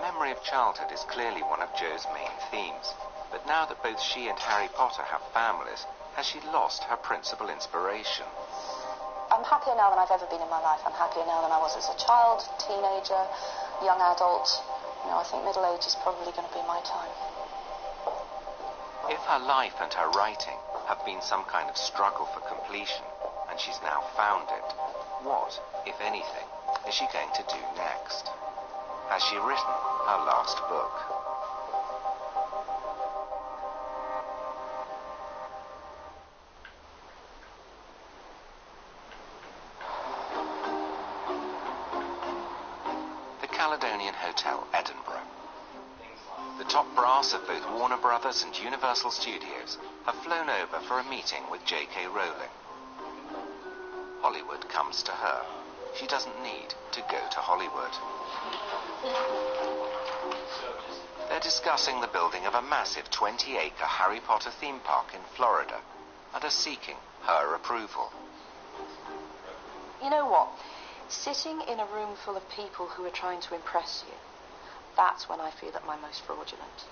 Memory of childhood is clearly one of Jo's main themes, but now that both she and Harry Potter have families, has she lost her principal inspiration? I'm happier now than I've ever been in my life. I'm happier now than I was as a child, teenager, young adult. You know, I think middle age is probably going to be my time. If her life and her writing have been some kind of struggle for completion, and she's now found it, what, if anything, is she going to do next? Has she written her last book? The Caledonian Hotel, Edinburgh. The top brass of both Warner Brothers and Universal Studios have flown over for a meeting with J.K. Rowling. Hollywood comes to her. She doesn't need to go to Hollywood. They're discussing the building of a massive 20-acre Harry Potter theme park in Florida and are seeking her approval. You know what? Sitting in a room full of people who are trying to impress you, that's when I feel at my most fraudulent.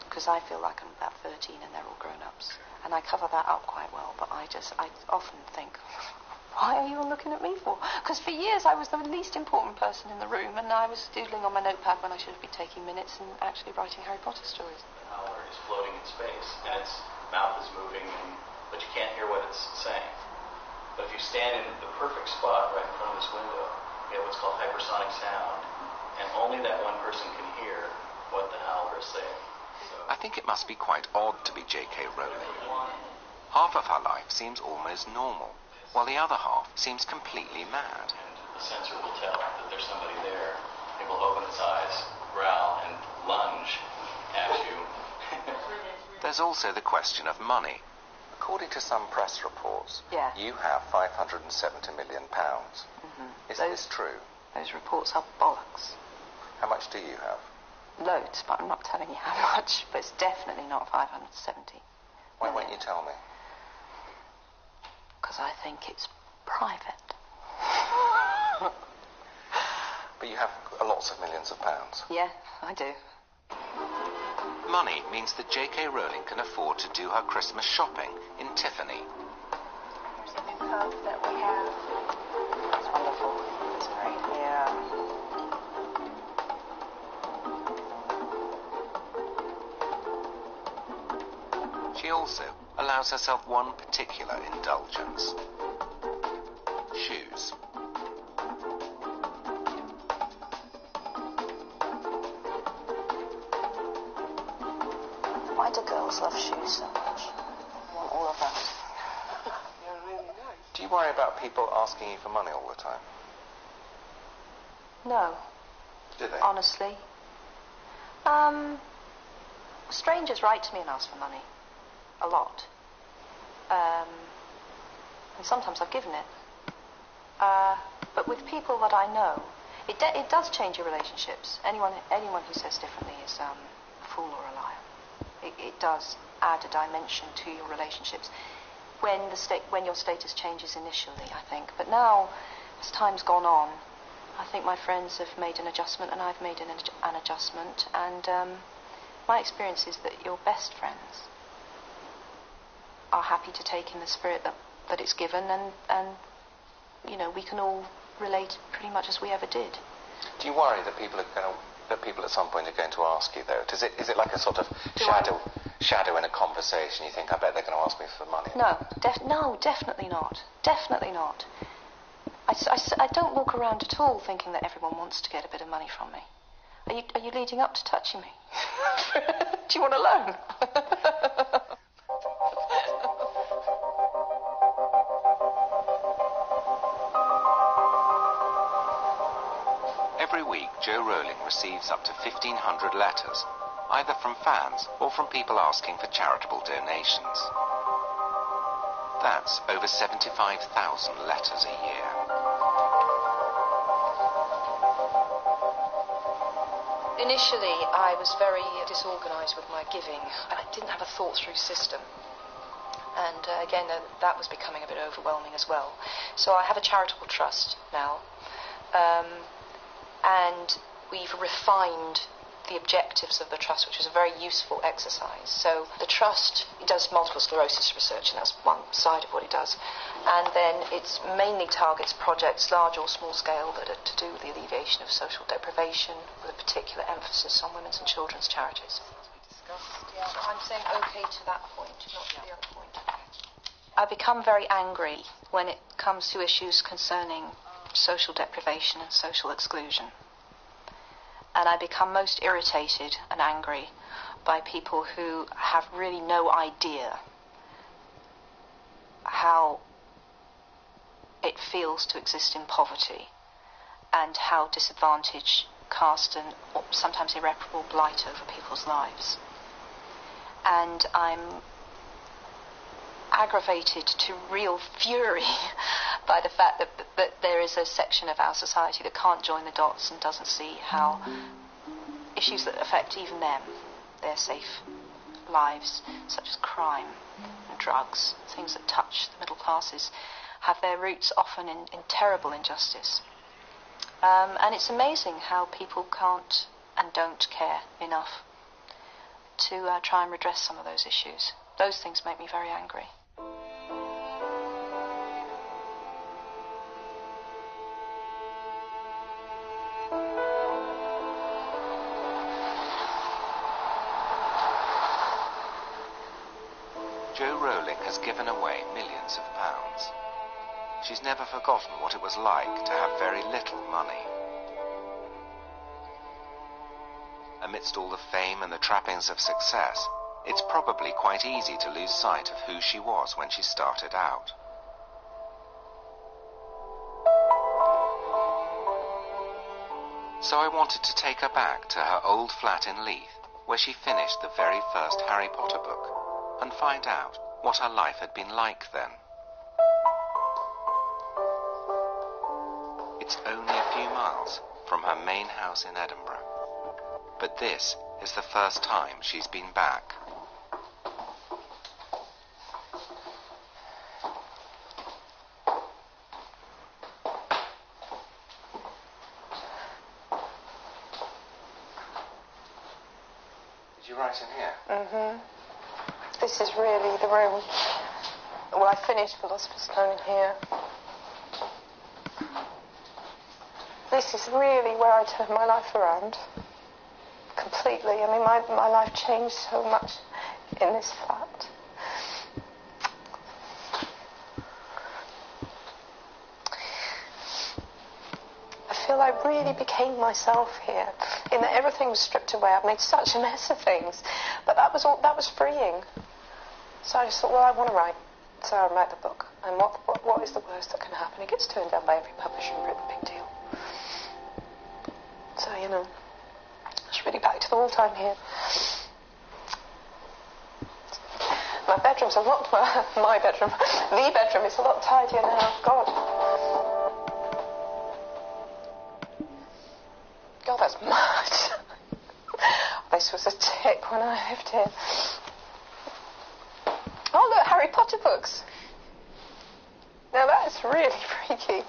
Because I feel like I'm about 13 and they're all grown-ups. And I cover that up quite well, but I often think, why are you all looking at me for? Because for years I was the least important person in the room, and I was doodling on my notepad when I should have been taking minutes and actually writing Harry Potter stories. The howler is floating in space, and its mouth is moving, but you can't hear what it's saying. But if you stand in the perfect spot right in front of this window, you have what's called hypersonic sound, and only that one person can hear what the howler is saying. I think it must be quite odd to be J.K. Rowling. Half of her life seems almost normal, while the other half seems completely mad. And the sensor will tell that there's somebody there. It will open its eyes, growl, and lunge at you. There's also the question of money. According to some press reports, yeah, you have £570 million. Mm-hmm. Is this true? Those reports are bollocks. How much do you have? Loads, but I'm not telling you how much. But it's definitely not 570. Why won't you tell me? Because I think it's private. But you have lots of millions of pounds. Yeah, I do. Money means that J.K. Rowling can afford to do her Christmas shopping in Tiffany. Here's a new coat that we have. It's wonderful. It's great. Yeah. She also allows herself one particular indulgence. Shoes. Why do girls love shoes so much? I want all of those. You're really nice. Do you worry about people asking you for money all the time? No. Do they? Honestly. Strangers write to me and ask for money. A lot. And sometimes I've given it. But with people that I know, it does change your relationships. Anyone who says differently is a fool or a liar. It does add a dimension to your relationships when your status changes initially, I think. But now, as time's gone on, I think my friends have made an adjustment and I've made an adjustment, and my experience is that your best friends are happy to take in the spirit that it's given, and you know, we can all relate pretty much as we ever did. Do you worry that people at some point are going to ask you, though? Is it like a sort of shadow in a conversation? You think, I bet they're going to ask me for money? No, definitely not. Definitely not. I don't walk around at all thinking that everyone wants to get a bit of money from me. Are you leading up to touching me? Do you want a loan? Every week, Jo Rowling receives up to 1,500 letters, either from fans or from people asking for charitable donations. That's over 75,000 letters a year. Initially, I was very disorganised with my giving. I didn't have a thought-through system. And again, that was becoming a bit overwhelming as well. So I have a charitable trust now. And we've refined the objectives of the trust, which is a very useful exercise. So the trust does multiple sclerosis research, and that's one side of what it does. And then it mainly targets projects, large or small scale, that are to do with the alleviation of social deprivation, with a particular emphasis on women's and children's charities. Yeah, I'm saying okay to that point, not to the other point. I become very angry when it comes to issues concerning social deprivation and social exclusion. And I become most irritated and angry by people who have really no idea how it feels to exist in poverty and how disadvantage cast an sometimes irreparable blight over people's lives. And I'm aggravated to real fury by the fact that there is a section of our society that can't join the dots and doesn't see how issues that affect even them, their safe lives, such as crime and drugs, things that touch the middle classes, have their roots often in terrible injustice. And it's amazing how people can't and don't care enough to try and redress some of those issues. Those things make me very angry. Jo Rowling has given away millions of pounds. She's never forgotten what it was like to have very little money. Amidst all the fame and the trappings of success, it's probably quite easy to lose sight of who she was when she started out. So I wanted to take her back to her old flat in Leith, where she finished the very first Harry Potter book, and find out what her life had been like then. It's only a few miles from her main house in Edinburgh, but this is the first time she's been back. Did you write in here? Mm-hmm. This is really the room. Well, I finished Philosopher's Stone in here. This is really where I turned my life around. Completely. I mean, my life changed so much in this flat. I feel I really became myself here, in that everything was stripped away. I've made such a mess of things, but that was freeing. So I just thought, well, I want to write. So I wrote the book. And what is the worst that can happen? It gets turned down by every publisher and written, big deal. So, you know, it's really back to the wall time here. My bedroom's a lot, my bedroom, the bedroom is a lot tidier now. God, that's much. This was a tip when I lived here. Oh, look, Harry Potter books. Now that's really freaky.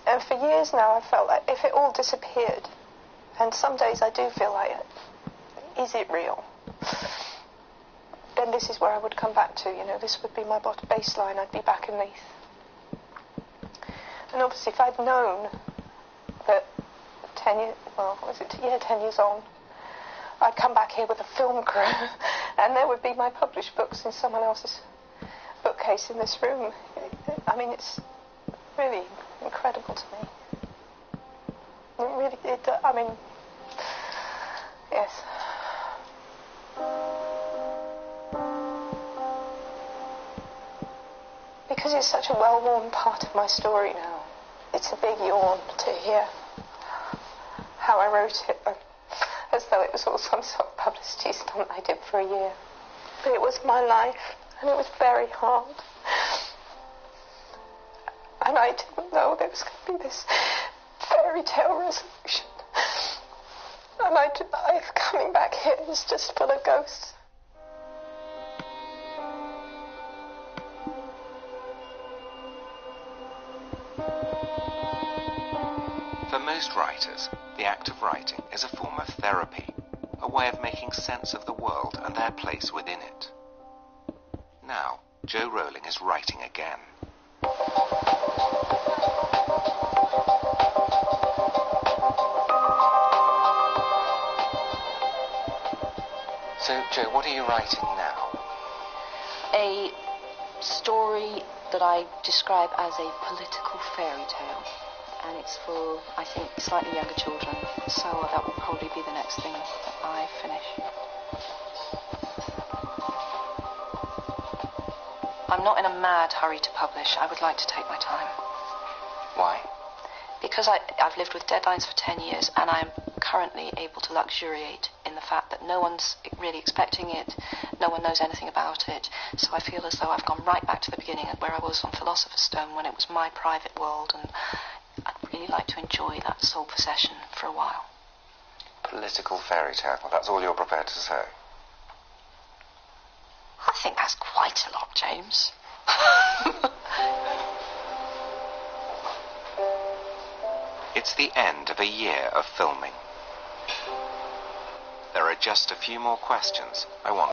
And for years now, I felt like if it all disappeared, and some days I do feel like, is it real? Then this is where I would come back to, you know, this would be my baseline. I'd be back in Leith. And obviously if I'd known that 10 years on, I'd come back here with a film crew and there would be my published books in someone else's bookcase in this room. I mean, it's really incredible to me. I mean, yes. Because it's such a well-worn part of my story now, it's a big yawn to hear how I wrote it, as though it was all some sort of publicity stunt I did for a year. But it was my life, and it was very hard. And I didn't know there was going to be this fairy tale resolution. And coming back here is just full of ghosts. For most writers, the act of writing is a form of therapy, a way of making sense of the world and their place within it. Now, Jo Rowling is writing again. So, Jo, what are you writing now? A story that I describe as a political fairy tale. And it's for, I think, slightly younger children. So that will probably be the next thing that I finish. I'm not in a mad hurry to publish. I would like to take my time. Why? Because I've lived with deadlines for 10 years, and I'm currently able to luxuriate in the fact that no one's really expecting it, no one knows anything about it, so I feel as though I've gone right back to the beginning where I was on Philosopher's Stone when it was my private world, and I'd really like to enjoy that sole possession for a while. Political fairy tale, that's all you're prepared to say? I think that's quite a lot, James. It's the end of a year of filming. There are just a few more questions I want.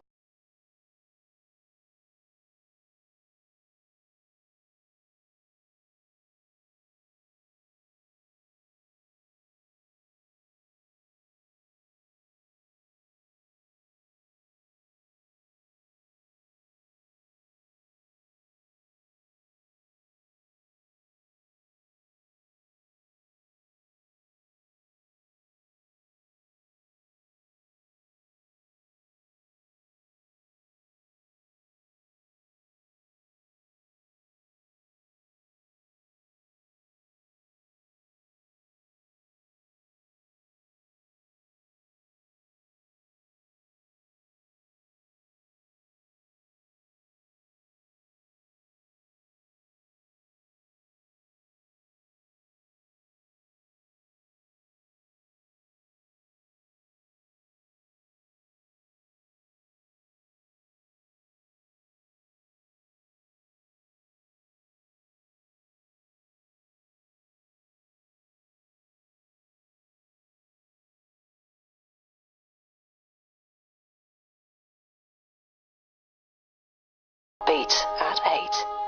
Beat at 8.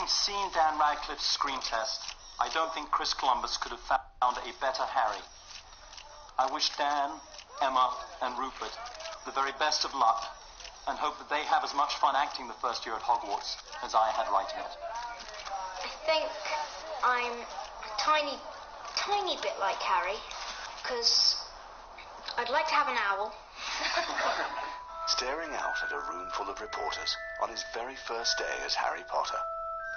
Having seen Dan Radcliffe's screen test, I don't think Chris Columbus could have found a better Harry. I wish Dan, Emma, and Rupert the very best of luck, and hope that they have as much fun acting the first year at Hogwarts as I had writing it. I think I'm a tiny bit like Harry, because I'd like to have an owl. Staring out at a room full of reporters on his very first day as Harry Potter,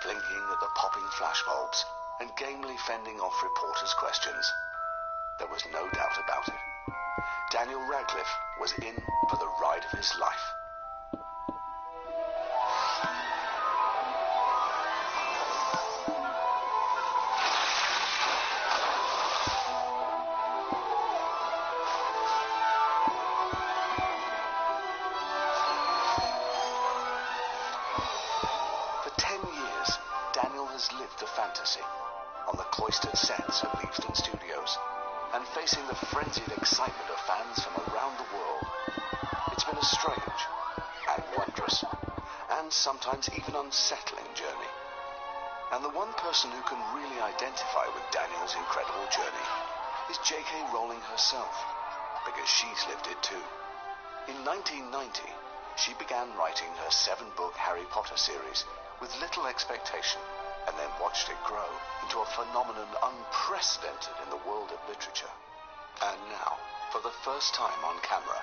blinking at the popping flashbulbs and gamely fending off reporters' questions. There was no doubt about it. Daniel Radcliffe was in for the ride of his life. For 10 years, Daniel has lived the fantasy on the cloistered sets of Leavesden Studios, and facing the frenzied excitement of fans from around the world. It's been a strange and wondrous, and sometimes even unsettling journey. And the one person who can really identify with Daniel's incredible journey is J.K. Rowling herself, because she's lived it too. In 1990, she began writing her 7-book Harry Potter series with little expectation, and then watched it grow into a phenomenon unprecedented in the world of literature. And now, for the first time on camera,